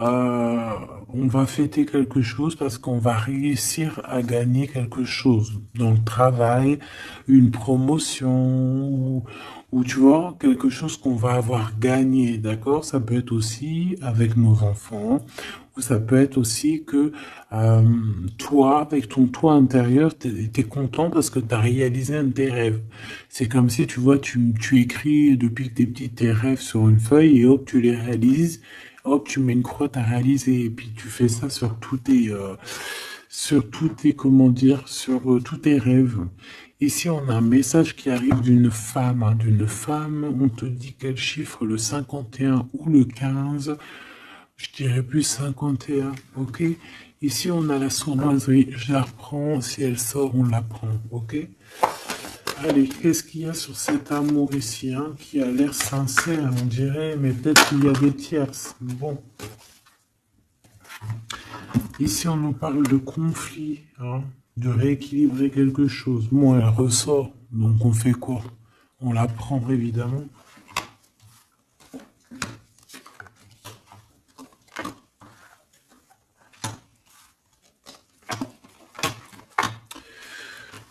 Euh, on va fêter quelque chose parce qu'on va réussir à gagner quelque chose dans le travail, une promotion ou tu vois, quelque chose qu'on va avoir gagné, d'accord? Ça peut être aussi avec nos enfants ou ça peut être aussi que euh, toi, avec ton toi intérieur, t'es content parce que tu as réalisé un de tes rêves. C'est comme si, tu vois, tu écris depuis que t'es petit tes rêves sur une feuille et hop, tu les réalises. Hop, tu mets une croix, t'as réalisé, et puis tu fais ça sur tous tes, comment dire, sur tous tes rêves. Ici, on a un message qui arrive d'une femme, hein, d'une femme. On te dit quel chiffre, le 51 ou le 15. Je dirais plus 51, ok? Ici, on a la sournoiserie. Je la reprends. Si elle sort, on la prend, ok? Allez, qu'est-ce qu'il y a sur cet amour ici, hein, qui a l'air sincère, on dirait, mais peut-être qu'il y a des tierces. Bon, ici on nous parle de conflit, hein, de rééquilibrer quelque chose. Bon, elle ressort, donc on fait quoi? On la prend évidemment.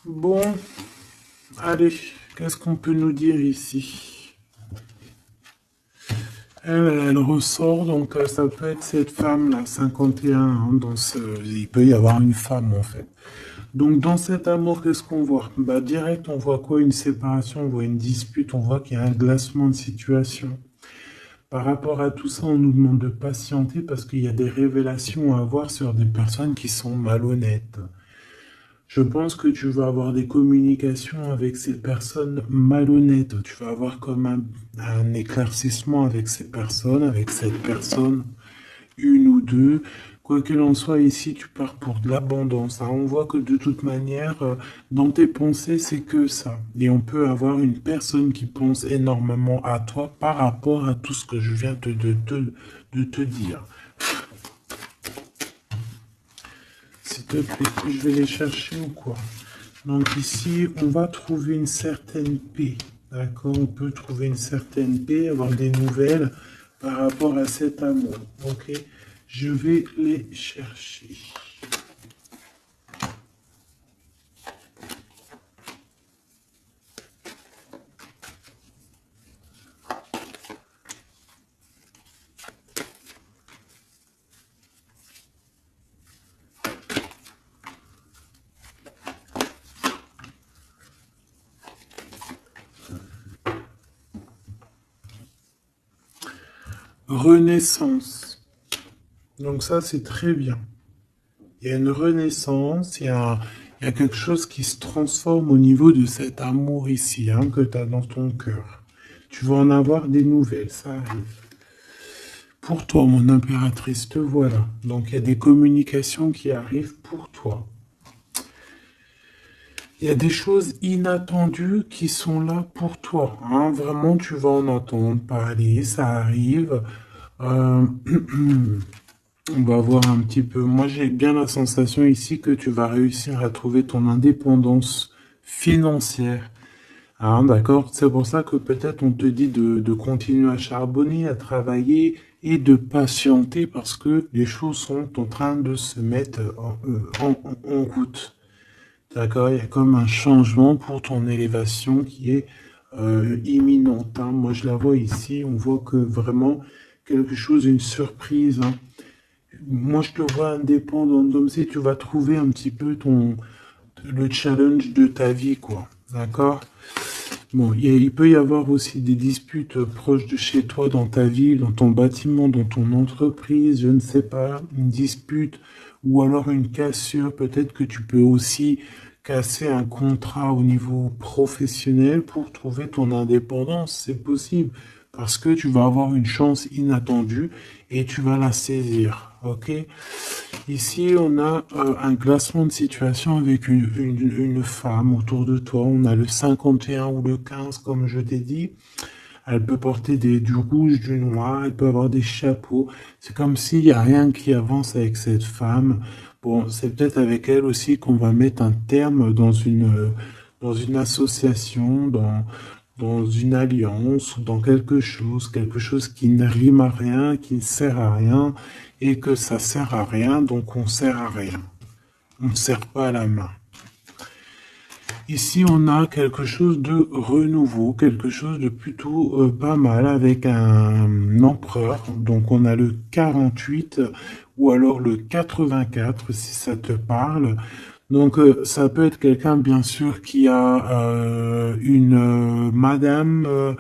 Bon, allez, qu'est-ce qu'on peut nous dire ici? Elle ressort, donc ça peut être cette femme-là, 51, hein, il peut y avoir une femme en fait. Donc dans cet amour, qu'est-ce qu'on voit? Bah direct, on voit quoi? Une séparation, on voit une dispute, on voit qu'il y a un glacement de situation. Par rapport à tout ça, on nous demande de patienter parce qu'il y a des révélations à avoir sur des personnes qui sont malhonnêtes. Je pense que tu vas avoir des communications avec ces personnes malhonnêtes. Tu vas avoir comme un éclaircissement avec ces personnes, avec cette personne, une ou deux. Quoi qu'il en soit, ici, tu pars pour de l'abondance, hein. On voit que de toute manière, dans tes pensées, c'est que ça. Et on peut avoir une personne qui pense énormément à toi par rapport à tout ce que je viens de te dire. S'il te plaît, je vais les chercher ou quoi? Donc ici, on va trouver une certaine paix. D'accord? On peut trouver une certaine paix, avoir des nouvelles par rapport à cet amour. Ok? Je vais les chercher. Renaissance. Donc ça, c'est très bien. Il y a une renaissance, il y a quelque chose qui se transforme au niveau de cet amour ici, hein, que tu as dans ton cœur. Tu vas en avoir des nouvelles, ça arrive. Pour toi, mon impératrice, te voilà. Donc il y a des communications qui arrivent pour toi. Il y a des choses inattendues qui sont là pour toi, hein. Vraiment, tu vas en entendre parler, ça arrive. Euh, On va voir un petit peu. Moi, j'ai bien la sensation ici que tu vas réussir à trouver ton indépendance financière. Hein, d'accord? C'est pour ça que peut-être on te dit de continuer à charbonner, à travailler et de patienter parce que les choses sont en train de se mettre en route. D'accord? Il y a comme un changement pour ton élévation qui est imminente, hein. Moi, je la vois ici. On voit que vraiment quelque chose, une surprise, hein. Moi, je te vois indépendant, comme si tu vas trouver un petit peu le challenge de ta vie, quoi. D'accord? Bon, il peut y avoir aussi des disputes proches de chez toi, dans ta ville, dans ton bâtiment, dans ton entreprise, je ne sais pas, une dispute ou alors une cassure. Peut-être que tu peux aussi casser un contrat au niveau professionnel pour trouver ton indépendance. C'est possible parce que tu vas avoir une chance inattendue et tu vas la saisir. Ok? Ici, on a un classement de situation avec une femme autour de toi. On a le 51 ou le 15, comme je t'ai dit. Elle peut porter du rouge, du noir, elle peut avoir des chapeaux. C'est comme s'il n'y a rien qui avance avec cette femme. Bon, c'est peut-être avec elle aussi qu'on va mettre un terme dans une association, dans une alliance ou dans quelque chose qui ne rime à rien, qui ne sert à rien, et que ça sert à rien, donc on sert à rien. On ne sert pas à la main. Ici, on a quelque chose de renouveau, quelque chose de plutôt pas mal avec un empereur. Donc, on a le 48 ou alors le 84 si ça te parle. Donc, ça peut être quelqu'un, bien sûr, qui a une madame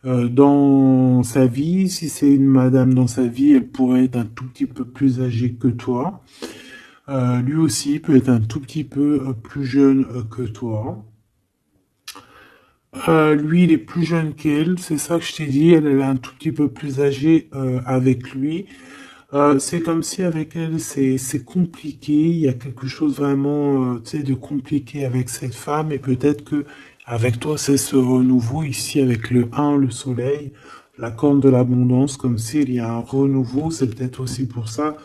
dans sa vie. Si c'est une madame dans sa vie, elle pourrait être un tout petit peu plus âgée que toi. Lui aussi peut être un tout petit peu plus jeune que toi. Lui, il est plus jeune qu'elle, c'est ça que je t'ai dit. Elle est un tout petit peu plus âgée avec lui. C'est comme si avec elle, c'est compliqué. Il y a quelque chose vraiment, tu sais, de compliqué avec cette femme. Et peut-être que avec toi, c'est ce renouveau ici avec le 1, le soleil, la corne de l'abondance, comme s'il y a un renouveau. C'est peut-être aussi pour ça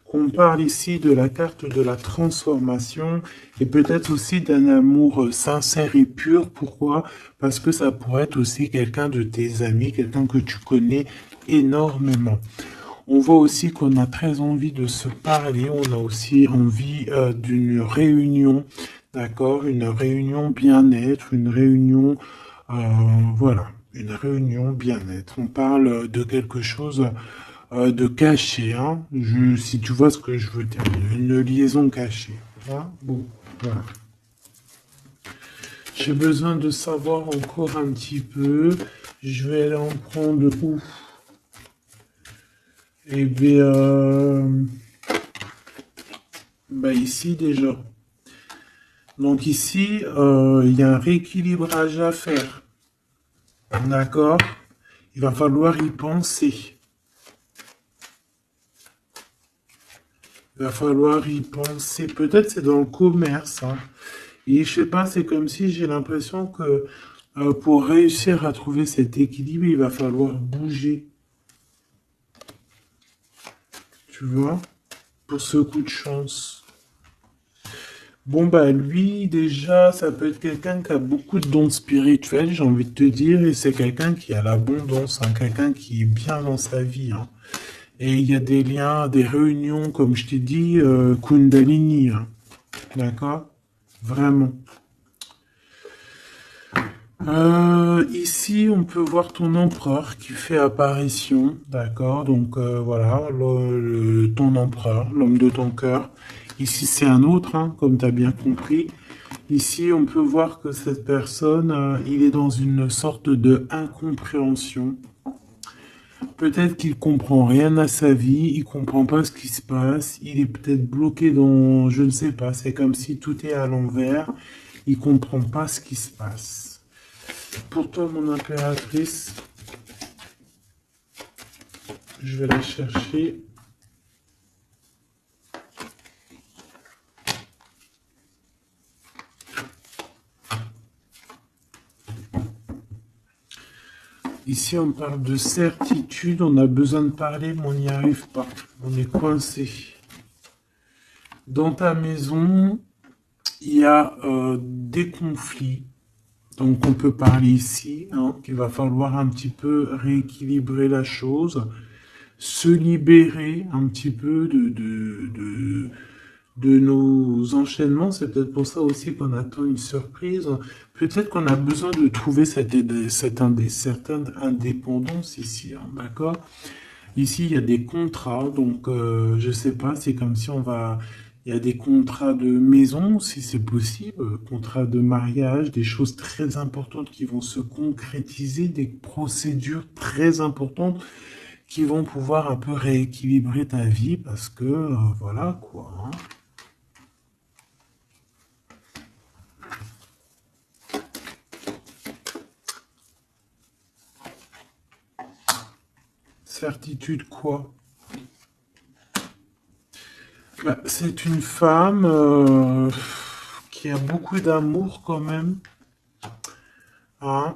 qu'on parle ici de la carte de la transformation et peut-être aussi d'un amour sincère et pur. Pourquoi? Parce que ça pourrait être aussi quelqu'un de tes amis, quelqu'un que tu connais énormément. On voit aussi qu'on a très envie de se parler, on a aussi envie d'une réunion, d'accord? Une réunion bien-être, une réunion, euh, voilà, une réunion bien-être. On parle de quelque chose de caché, hein? Si tu vois ce que je veux dire, une liaison cachée. Hein? Bon, voilà. J'ai besoin de savoir encore un petit peu. Je vais aller en prendre où? Eh bien, bah ici déjà. Donc ici, il y a un rééquilibrage à faire. D'accord? Il va falloir y penser. Il va falloir y penser. Peut-être c'est dans le commerce. Hein. Et je sais pas, c'est comme si j'ai l'impression que pour réussir à trouver cet équilibre, il va falloir bouger. Tu vois? Pour ce coup de chance. Bon, bah lui, déjà, ça peut être quelqu'un qui a beaucoup de dons spirituels, j'ai envie de te dire, et c'est quelqu'un qui a l'abondance, hein, quelqu'un qui est bien dans sa vie. Hein. Et il y a des liens, des réunions, comme je t'ai dit, Kundalini. Hein. D'accord? Vraiment. Ici, on peut voir ton empereur qui fait apparition, d'accord? Donc voilà, ton empereur, l'homme de ton cœur. Ici, c'est un autre, hein, comme tu as bien compris. Ici, on peut voir que cette personne, il est dans une sorte de incompréhension. Peut-être qu'il comprend rien à sa vie, il comprend pas ce qui se passe, il est peut-être bloqué dans, je ne sais pas, c'est comme si tout est à l'envers, il comprend pas ce qui se passe. Pour toi, mon impératrice, je vais la chercher. Ici, on parle de certitude, on a besoin de parler, mais on n'y arrive pas. On est coincé. Dans ta maison, il y a des conflits. Donc, on peut parler ici, hein, qu'il va falloir un petit peu rééquilibrer la chose, se libérer un petit peu de nos enchaînements. C'est peut-être pour ça aussi qu'on attend une surprise. Peut-être qu'on a besoin de trouver cette certaine indépendance ici, hein, d'accord? Ici, il y a des contrats, donc je sais pas, c'est comme si on va... Il y a des contrats de maison, si c'est possible, contrats de mariage, des choses très importantes qui vont se concrétiser, des procédures très importantes qui vont pouvoir un peu rééquilibrer ta vie parce que, voilà quoi. Hein. certitude quoi? Bah, c'est une femme qui a beaucoup d'amour quand même. Hein.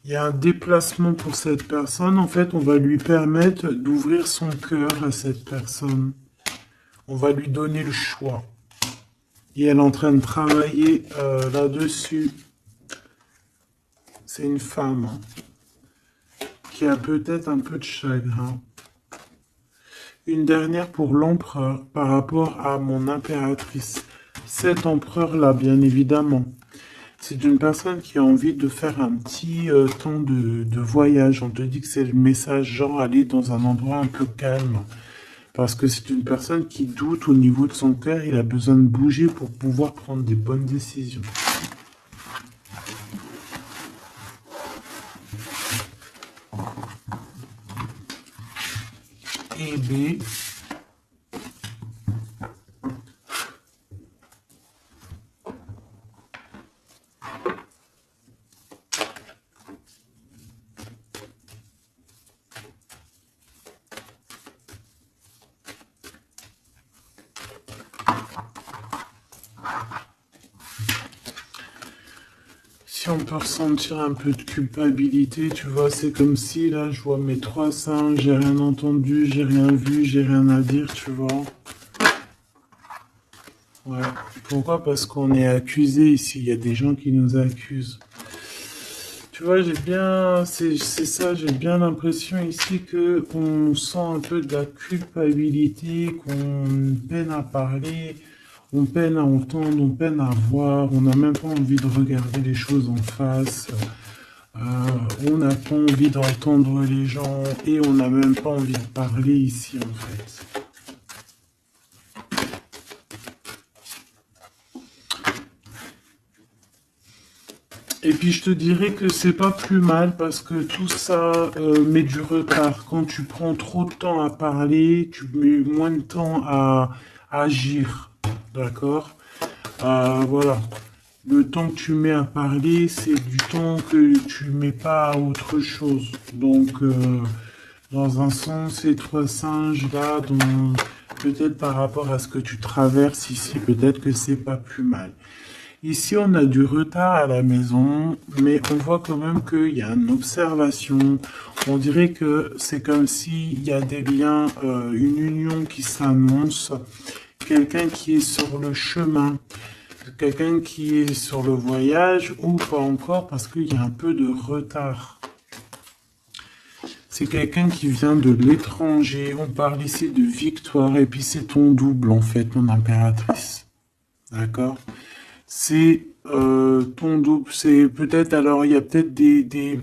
Il y a un déplacement pour cette personne. En fait, on va lui permettre d'ouvrir son cœur à cette personne. On va lui donner le choix. Et elle est en train de travailler là-dessus. C'est une femme qui a peut-être un peu de chagrin. Une dernière pour l'empereur par rapport à mon impératrice. Cet empereur-là, bien évidemment. C'est une personne qui a envie de faire un petit temps de voyage. On te dit que c'est le message genre aller dans un endroit un peu calme. Parce que c'est une personne qui doute au niveau de son cœur. Il a besoin de bouger pour pouvoir prendre des bonnes décisions. Et B. Si on peut ressentir un peu de culpabilité, tu vois, c'est comme si là je vois mes 3 seins, j'ai rien entendu, j'ai rien vu, j'ai rien à dire, tu vois. Ouais. Pourquoi? Parce qu'on est accusé ici, il y a des gens qui nous accusent. Tu vois, c'est ça, j'ai bien l'impression ici que on sent un peu de la culpabilité, qu'on peine à parler, on peine à entendre, on peine à voir, on n'a même pas envie de regarder les choses en face, on n'a pas envie d'entendre les gens et on n'a même pas envie de parler ici en fait. Et puis je te dirais que c'est pas plus mal parce que tout ça met du retard. Quand tu prends trop de temps à parler, tu mets moins de temps à agir. D'accord? Voilà. Le temps que tu mets à parler, c'est du temps que tu mets pas à autre chose. Donc, dans un sens, ces 3 singes là, peut-être par rapport à ce que tu traverses ici, peut-être que c'est pas plus mal. Ici, on a du retard à la maison, mais on voit quand même qu'il y a une observation. On dirait que c'est comme s'il y a des liens, une union qui s'annonce, quelqu'un qui est sur le chemin, quelqu'un qui est sur le voyage ou pas encore parce qu'il y a un peu de retard. C'est quelqu'un qui vient de l'étranger. On parle ici de victoire et puis c'est ton double en fait, mon impératrice. D'accord? C'est ton double, c'est peut-être, alors il y a peut-être des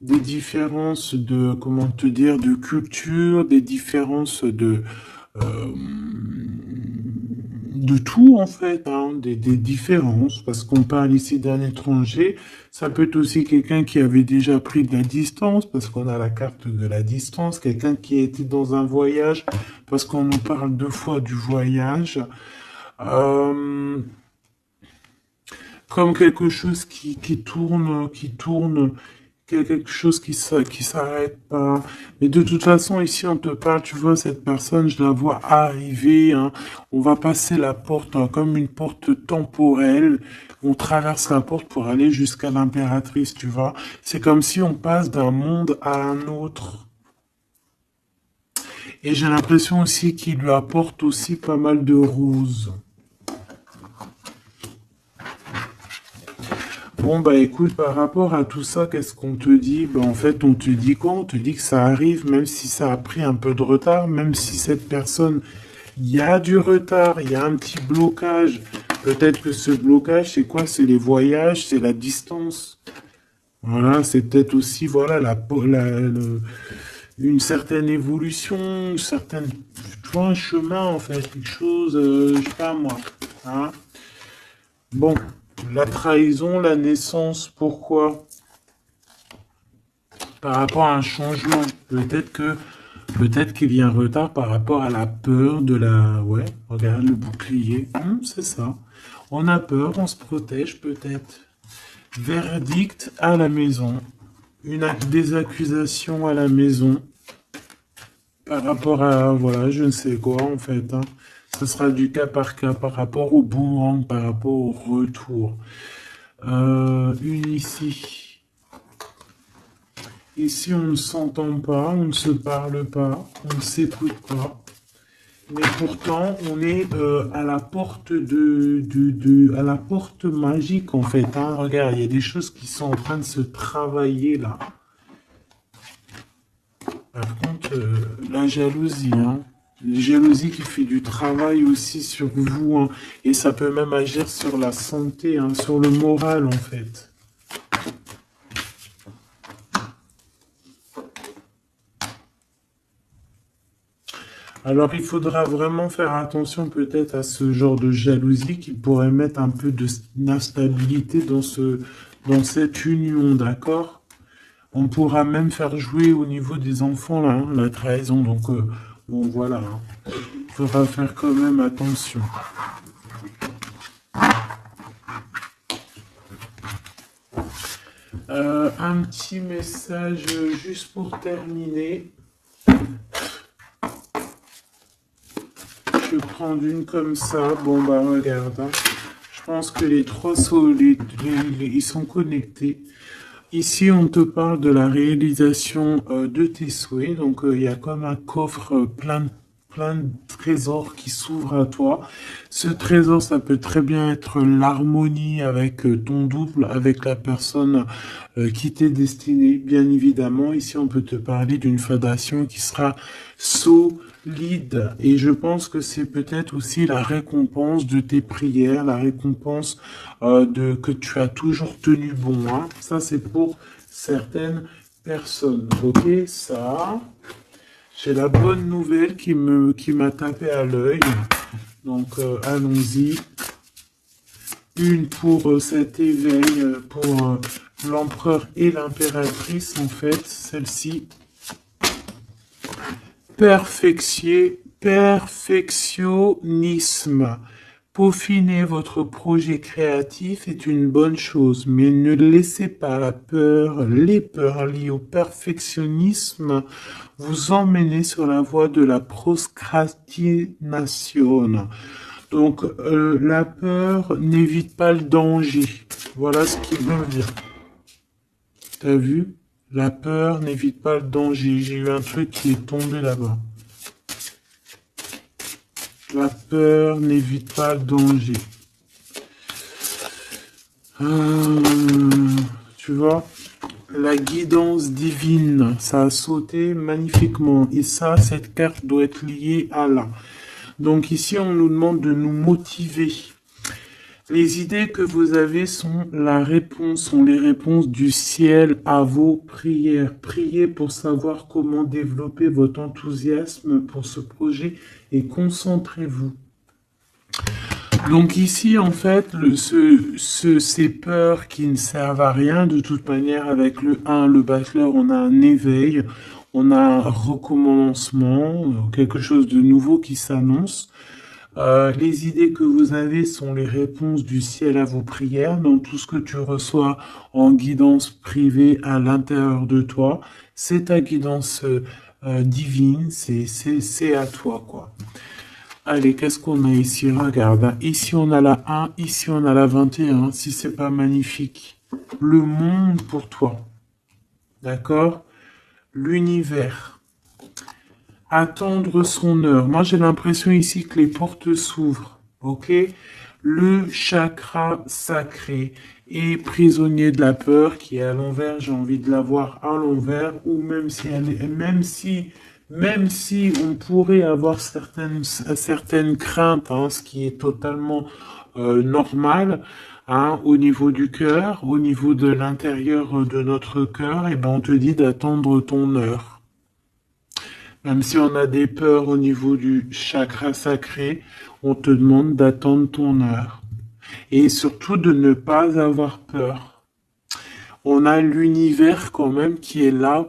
différences de, comment te dire, de culture, des différences de tout en fait, hein, des différences, parce qu'on parle ici d'un étranger, ça peut être aussi quelqu'un qui avait déjà pris de la distance, parce qu'on a la carte de la distance, quelqu'un qui a été dans un voyage, parce qu'on nous parle 2 fois du voyage. Euh, Comme quelque chose qui tourne, quelque chose qui s'arrête pas. Mais de toute façon, ici, on te parle, tu vois, cette personne, je la vois arriver, hein. On va passer la porte, hein, comme une porte temporelle. On traverse la porte pour aller jusqu'à l'impératrice, tu vois. C'est comme si on passe d'un monde à un autre. Et j'ai l'impression aussi qu'il lui apporte aussi pas mal de roses. Bon, bah écoute, par rapport à tout ça, qu'est-ce qu'on te dit? Bah en fait, on te dit quoi? On te dit que ça arrive, même si ça a pris un peu de retard, même si cette personne, il y a du retard, il y a un petit blocage. Peut-être que ce blocage, c'est quoi? C'est les voyages, c'est la distance. Voilà, c'est peut-être aussi, voilà, une certaine évolution, une certaine, tu vois, un chemin, en fait, quelque chose, je sais pas moi. Hein. Bon, la trahison, la naissance, pourquoi? Par rapport à un changement. Peut-être qu'il y a un retard par rapport à la peur de la... Ouais, regarde le bouclier. C'est ça. On a peur, on se protège peut-être. Verdict à la maison. des accusations à la maison par rapport à, voilà, je ne sais quoi en fait. Hein. Ce sera du cas par rapport au boomerang, par rapport au retour. Une ici. Ici, on ne s'entend pas, on ne se parle pas, on ne s'écoute pas. Mais pourtant, on est à la porte à la porte magique en fait. Hein. Regarde, il y a des choses qui sont en train de se travailler là. Par contre, la jalousie, hein. La jalousie qui fait du travail aussi sur vous, hein. Et ça peut même agir sur la santé, hein, sur le moral en fait. Alors, il faudra vraiment faire attention peut-être à ce genre de jalousie qui pourrait mettre un peu d'instabilité dans cette union, d'accord? On pourra même faire jouer au niveau des enfants, là, hein, la trahison. Donc, bon, voilà. Hein. Il faudra faire quand même attention. Un petit message juste pour terminer. Je prends une comme ça. Bon, bah, regarde. Hein. Je pense que les trois sont, ils sont connectés. Ici, on te parle de la réalisation de tes souhaits. Donc, il y a comme un coffre plein de trésors qui s'ouvrent à toi. Ce trésor, ça peut très bien être l'harmonie avec ton double, avec la personne qui t'est destinée, bien évidemment. Ici, on peut te parler d'une fondation qui sera solide. Et je pense que c'est peut-être aussi la récompense de tes prières, la récompense que tu as toujours tenu bon. Hein. Ça, c'est pour certaines personnes. Ok, ça... J'ai la bonne nouvelle qui m'a tapé à l'œil. Donc, allons-y. Une pour cet éveil, pour l'empereur et l'impératrice, en fait. Celle-ci. Perfectionnisme. Peaufiner votre projet créatif est une bonne chose, mais ne laissez pas les peurs liées au perfectionnisme vous emmener sur la voie de la procrastination. Donc, la peur n'évite pas le danger. Voilà ce qu'il veut dire. T'as vu? La peur n'évite pas le danger. J'ai eu un truc qui est tombé là-bas. La peur n'évite pas le danger. Tu vois, la guidance divine, ça a sauté magnifiquement. Et ça, cette carte doit être liée à là. Donc ici, on nous demande de nous motiver. Les idées que vous avez sont les réponses du ciel à vos prières. Priez pour savoir comment développer votre enthousiasme pour ce projet et concentrez-vous. Donc ici, en fait, ces peurs qui ne servent à rien, de toute manière, avec le 1, le bachelor, on a un éveil, on a un recommencement, quelque chose de nouveau qui s'annonce. Les idées que vous avez sont les réponses du ciel à vos prières, donc tout ce que tu reçois en guidance privée à l'intérieur de toi, c'est ta guidance divine, c'est à toi, quoi. Allez, qu'est-ce qu'on a ici? Regarde, ici on a la 1, ici on a la 21, si c'est pas magnifique. Le monde pour toi, d'accord? L'univers. Attendre son heure. Moi, j'ai l'impression ici que les portes s'ouvrent. Ok? Le chakra sacré et prisonnier de la peur qui est à l'envers. J'ai envie de la voir à l'envers ou même si on pourrait avoir certaines craintes, hein, ce qui est totalement normal. Hein, au niveau du cœur, au niveau de l'intérieur de notre cœur, et ben on te dit d'attendre ton heure. Même si on a des peurs au niveau du chakra sacré, on te demande d'attendre ton heure. Et surtout de ne pas avoir peur. On a l'univers quand même qui est là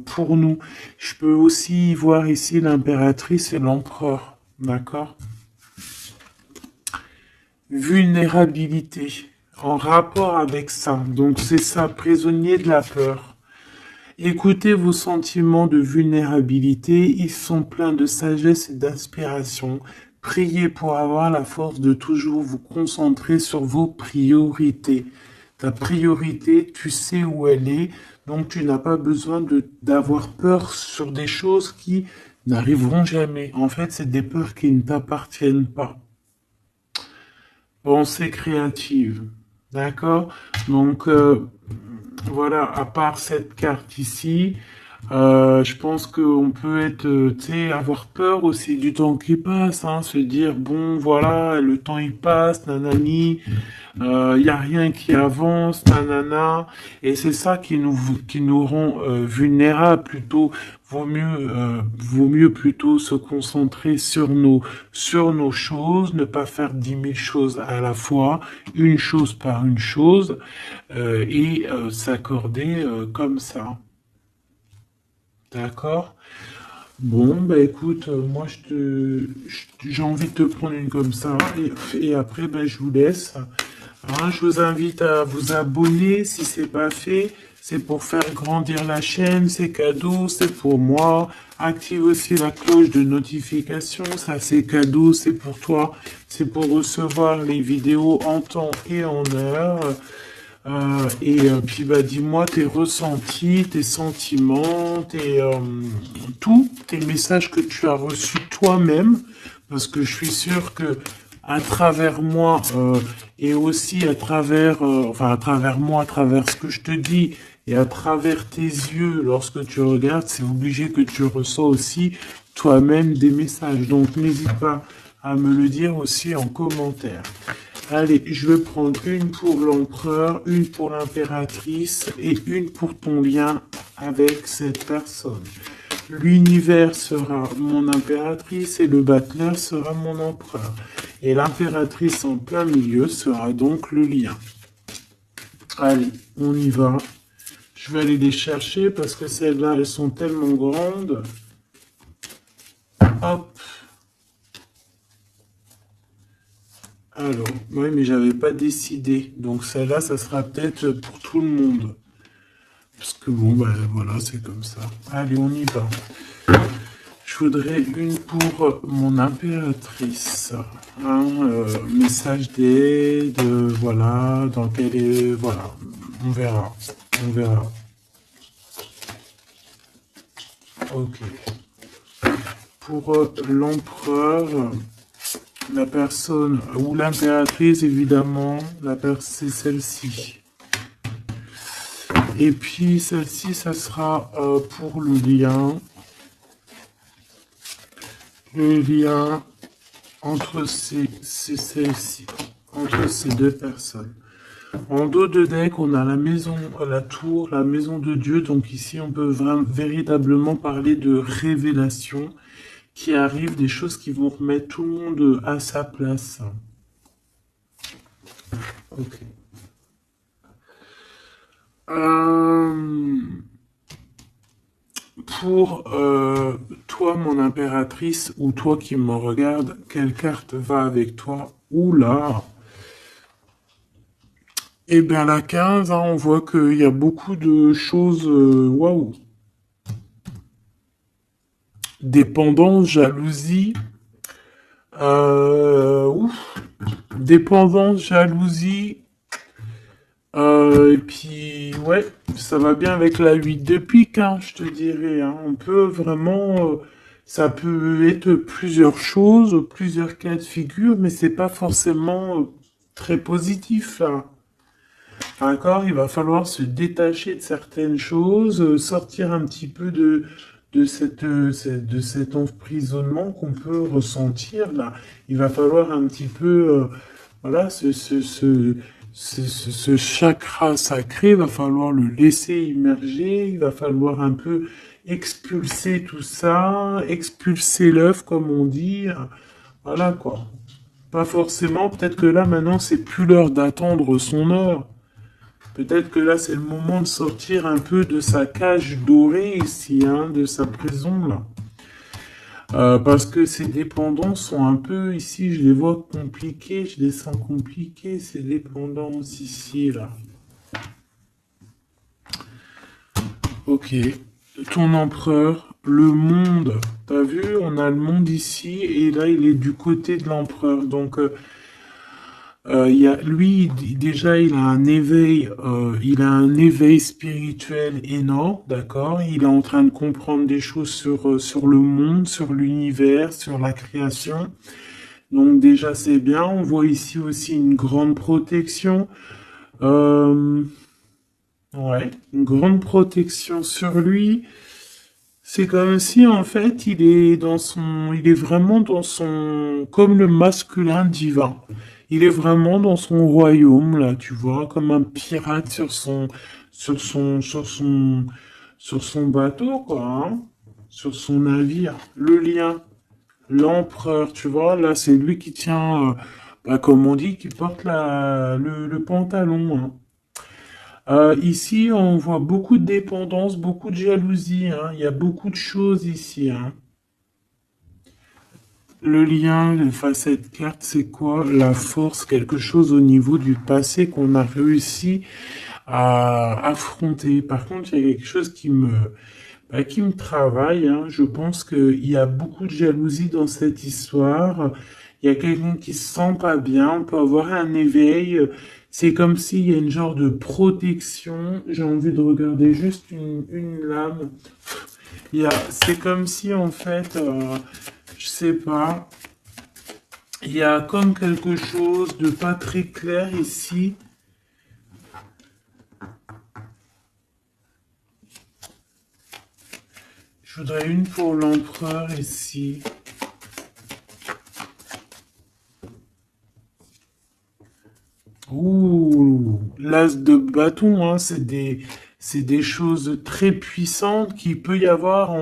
pour nous. Je peux aussi voir ici l'impératrice et l'empereur. D'accord? Vulnérabilité. En rapport avec ça. Donc c'est ça, prisonnier de la peur. Écoutez vos sentiments de vulnérabilité, ils sont pleins de sagesse et d'inspiration. Priez pour avoir la force de toujours vous concentrer sur vos priorités. Ta priorité, tu sais où elle est, donc tu n'as pas besoin d'avoir peur sur des choses qui n'arriveront jamais. En fait, c'est des peurs qui ne t'appartiennent pas. Pensée créative. D'accord? Donc, voilà, à part cette carte ici, je pense qu'on peut être, tu sais, avoir peur aussi du temps qui passe, hein, se dire, bon, voilà, le temps il passe, nanani, il y a rien qui avance, nanana, et c'est ça qui nous rend vulnérables plutôt. Vaut mieux plutôt se concentrer sur nos choses, ne pas faire 10 000 choses à la fois, une chose par une chose, et s'accorder comme ça. D'accord? Bon, bah écoute, moi j'ai envie de te prendre une comme ça, et après, bah, je vous laisse. Hein, je vous invite à vous abonner si c'est pas fait. C'est pour faire grandir la chaîne, c'est cadeau, c'est pour moi. Active aussi la cloche de notification, ça c'est cadeau, c'est pour toi. C'est pour recevoir les vidéos en temps et en heure. Puis bah dis-moi tes ressentis, tes sentiments, tous tes messages que tu as reçus toi-même, parce que je suis sûr que à travers moi et aussi à travers, enfin à travers moi, à travers ce que je te dis et à travers tes yeux, lorsque tu regardes, c'est obligé que tu ressens aussi toi-même des messages. Donc n'hésite pas à me le dire aussi en commentaire. Allez, je vais prendre une pour l'empereur, une pour l'impératrice et une pour ton lien avec cette personne. L'univers sera mon impératrice et le battleur sera mon empereur. Et l'impératrice en plein milieu sera donc le lien. Allez, on y va. Je vais aller les chercher parce que celles-là, elles sont tellement grandes. Hop. Alors, oui, mais j'avais pas décidé. Donc celle-là, ça sera peut-être pour tout le monde. Parce que bon, ben voilà, c'est comme ça. Allez, on y va. Je voudrais une pour mon impératrice. Hein, message d'aide, voilà, dans quel est... Voilà, on verra. On verra. Ok. Pour l'empereur... La personne, ou l'impératrice, évidemment, c'est celle-ci. Et puis, celle-ci, ça sera pour le lien. Le lien entre celle-ci, entre ces deux personnes. En dos de deck, on a la maison, la tour, la maison de Dieu. Donc ici, on peut véritablement parler de révélation qui arrive, des choses qui vont remettre tout le monde à sa place. Ok. Pour toi, mon impératrice, ou toi qui me regarde, quelle carte va avec toi? Oula! Eh bien, la 15, hein, on voit qu'il y a beaucoup de choses... Waouh! Dépendance, jalousie... Dépendance, jalousie... et puis, ouais, ça va bien avec la 8 de pique, hein, je te dirais. Hein. On peut vraiment... ça peut être plusieurs choses, plusieurs cas de figure, mais c'est pas forcément très positif, là. D'accord? Il va falloir se détacher de certaines choses, sortir un petit peu de cet emprisonnement qu'on peut ressentir, là. Il va falloir un petit peu... voilà, ce chakra sacré, va falloir le laisser immerger, il va falloir un peu expulser tout ça, expulser l'œuf, comme on dit. Voilà, quoi. Pas forcément, peut-être que là, maintenant, c'est plus l'heure d'attendre son heure. Peut-être que là, c'est le moment de sortir un peu de sa cage dorée ici, hein, de sa prison, là. Parce que ces dépendances sont un peu, ici, je les vois compliquées, je les sens compliquées, ces dépendances ici, là. Ok. Ton empereur, le monde. T'as vu, on a le monde ici et là il est du côté de l'empereur. Donc lui déjà il a un éveil spirituel énorme, d'accord? Il est en train de comprendre des choses sur le monde, sur l'univers, sur la création. Donc déjà c'est bien. On voit ici aussi une grande protection. Euh, ouais, une grande protection sur lui. C'est comme si en fait il est vraiment dans son, comme le masculin divin. Il est vraiment dans son royaume là, tu vois, comme un pirate sur son, sur son, sur son bateau quoi, hein, sur son navire. Le lien, l'empereur, tu vois, là c'est lui qui tient, comme on dit, qui porte le pantalon, hein. Ici, on voit beaucoup de dépendance, beaucoup de jalousie, hein. Il y a beaucoup de choses ici, hein. Le lien, enfin, cette carte, c'est quoi? La force, quelque chose au niveau du passé qu'on a réussi à affronter. Par contre, il y a quelque chose qui me travaille, hein. Je pense qu'il y a beaucoup de jalousie dans cette histoire. Il y a quelqu'un qui se sent pas bien, on peut avoir un éveil. C'est comme s'il y a une genre de protection. J'ai envie de regarder juste une lame. C'est comme si en fait, je sais pas, il y a comme quelque chose de pas très clair ici. Je voudrais une pour l'empereur ici. Ouh, l'as de bâton, hein, c'est des choses très puissantes qu'il peut y avoir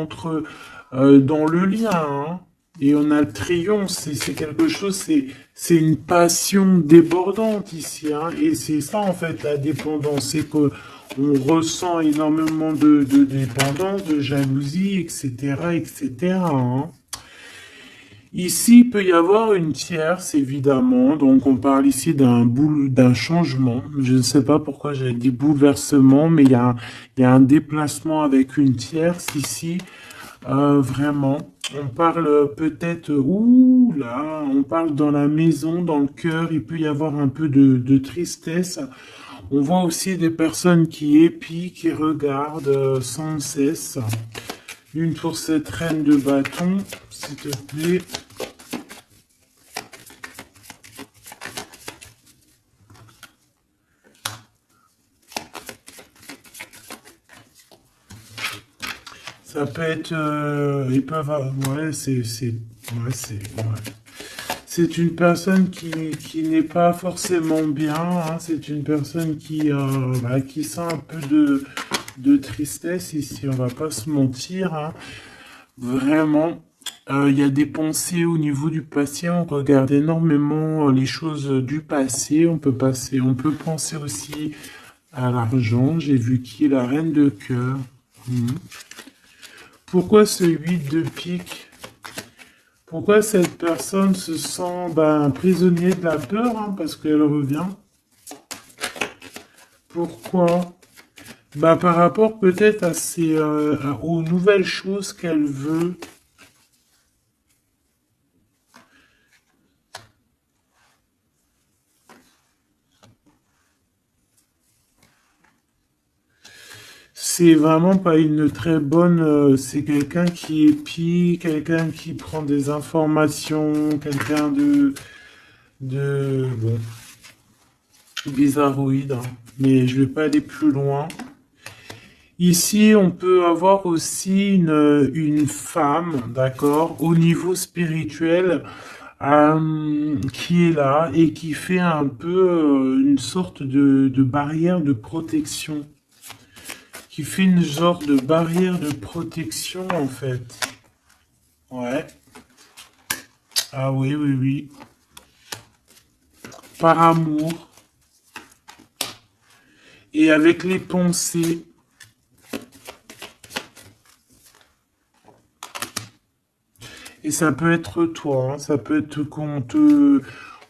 dans le lien, hein. Et on a le triomphe, c'est quelque chose, c'est une passion débordante ici, hein. Et c'est ça, en fait, la dépendance, c'est que on ressent énormément de dépendance, de jalousie, etc., etc., hein. Ici, il peut y avoir une tierce, évidemment. Donc, on parle ici d'un changement. Je ne sais pas pourquoi j'ai dit bouleversement, mais il y a un déplacement avec une tierce ici. Vraiment. On parle peut-être, ouh là, on parle dans la maison, dans le cœur. Il peut y avoir un peu de tristesse. On voit aussi des personnes qui épient, qui regardent sans cesse. Une pour cette reine de bâton, s'il te plaît. Ça peut être, ils peuvent, ouais, ouais. C'est une personne qui n'est pas forcément bien, hein. C'est une personne qui sent un peu de tristesse ici. On va pas se mentir, hein. Vraiment. Il y a des pensées au niveau du passé. On regarde énormément les choses du passé. On peut penser aussi à l'argent. J'ai vu qui est la reine de cœur. Mhm. Pourquoi ce 8 de pique? Pourquoi cette personne se sent prisonnier de la peur, hein, parce qu'elle revient? Pourquoi? Par rapport peut-être aux nouvelles choses qu'elle veut. C'est vraiment pas une très bonne. C'est quelqu'un qui épie, quelqu'un qui prend des informations, quelqu'un bon, bizarroïde, hein. Mais je vais pas aller plus loin. Ici, on peut avoir aussi une femme, d'accord, au niveau spirituel, qui est là et qui fait un peu une sorte de barrière de protection. Qui fait une sorte de barrière de protection, en fait. Ouais. Ah oui, oui, oui. Par amour. Et avec les pensées. Et ça peut être toi, hein, ça peut être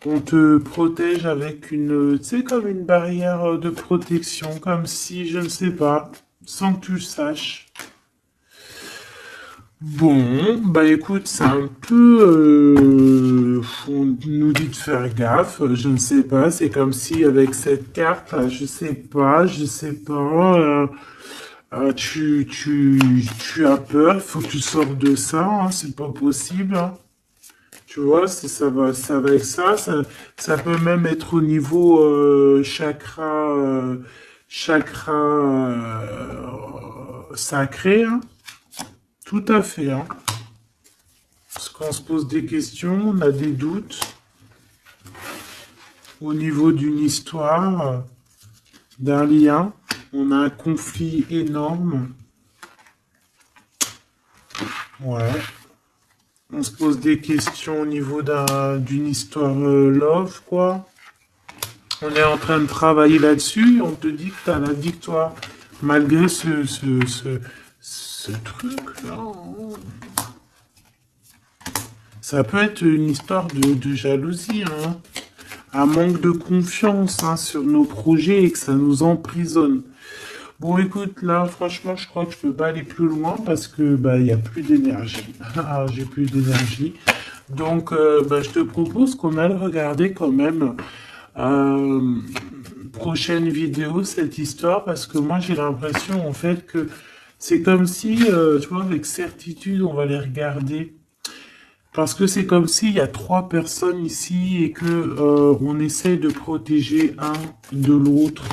on te protège avec tu sais, comme une barrière de protection, comme si, je ne sais pas. sans que tu le saches. Bon, bah écoute, c'est un peu... on nous dit de faire gaffe, je ne sais pas, c'est comme si avec cette carte, là, je sais pas, tu as peur, il faut que tu sortes de ça, hein, c'est pas possible, hein. Tu vois, ça va avec ça peut même être au niveau chakra sacré, hein. Tout à fait, hein. Parce qu'on se pose des questions, on a des doutes au niveau d'une histoire, d'un lien. On a un conflit énorme. Ouais. On se pose des questions au niveau d'une histoire love, quoi. On est en train de travailler là-dessus. On te dit que tu as la victoire. Malgré ce truc-là. Ça peut être une histoire de jalousie, hein. Un manque de confiance, hein, sur nos projets et que ça nous emprisonne. Bon, écoute, là, franchement, je crois que je peux pas aller plus loin parce que bah il y a plus d'énergie. Ah, j'ai plus d'énergie. Donc, bah, je te propose qu'on aille regarder quand même prochaine vidéo cette histoire parce que moi j'ai l'impression en fait que c'est comme si, tu vois, avec certitude, on va les regarder. Parce que c'est comme s'il y a trois personnes ici et que on essaye de protéger un de l'autre.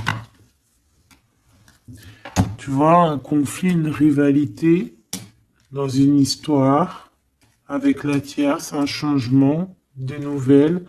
Tu vois, un conflit, une rivalité dans une histoire avec la tierce, un changement, des nouvelles.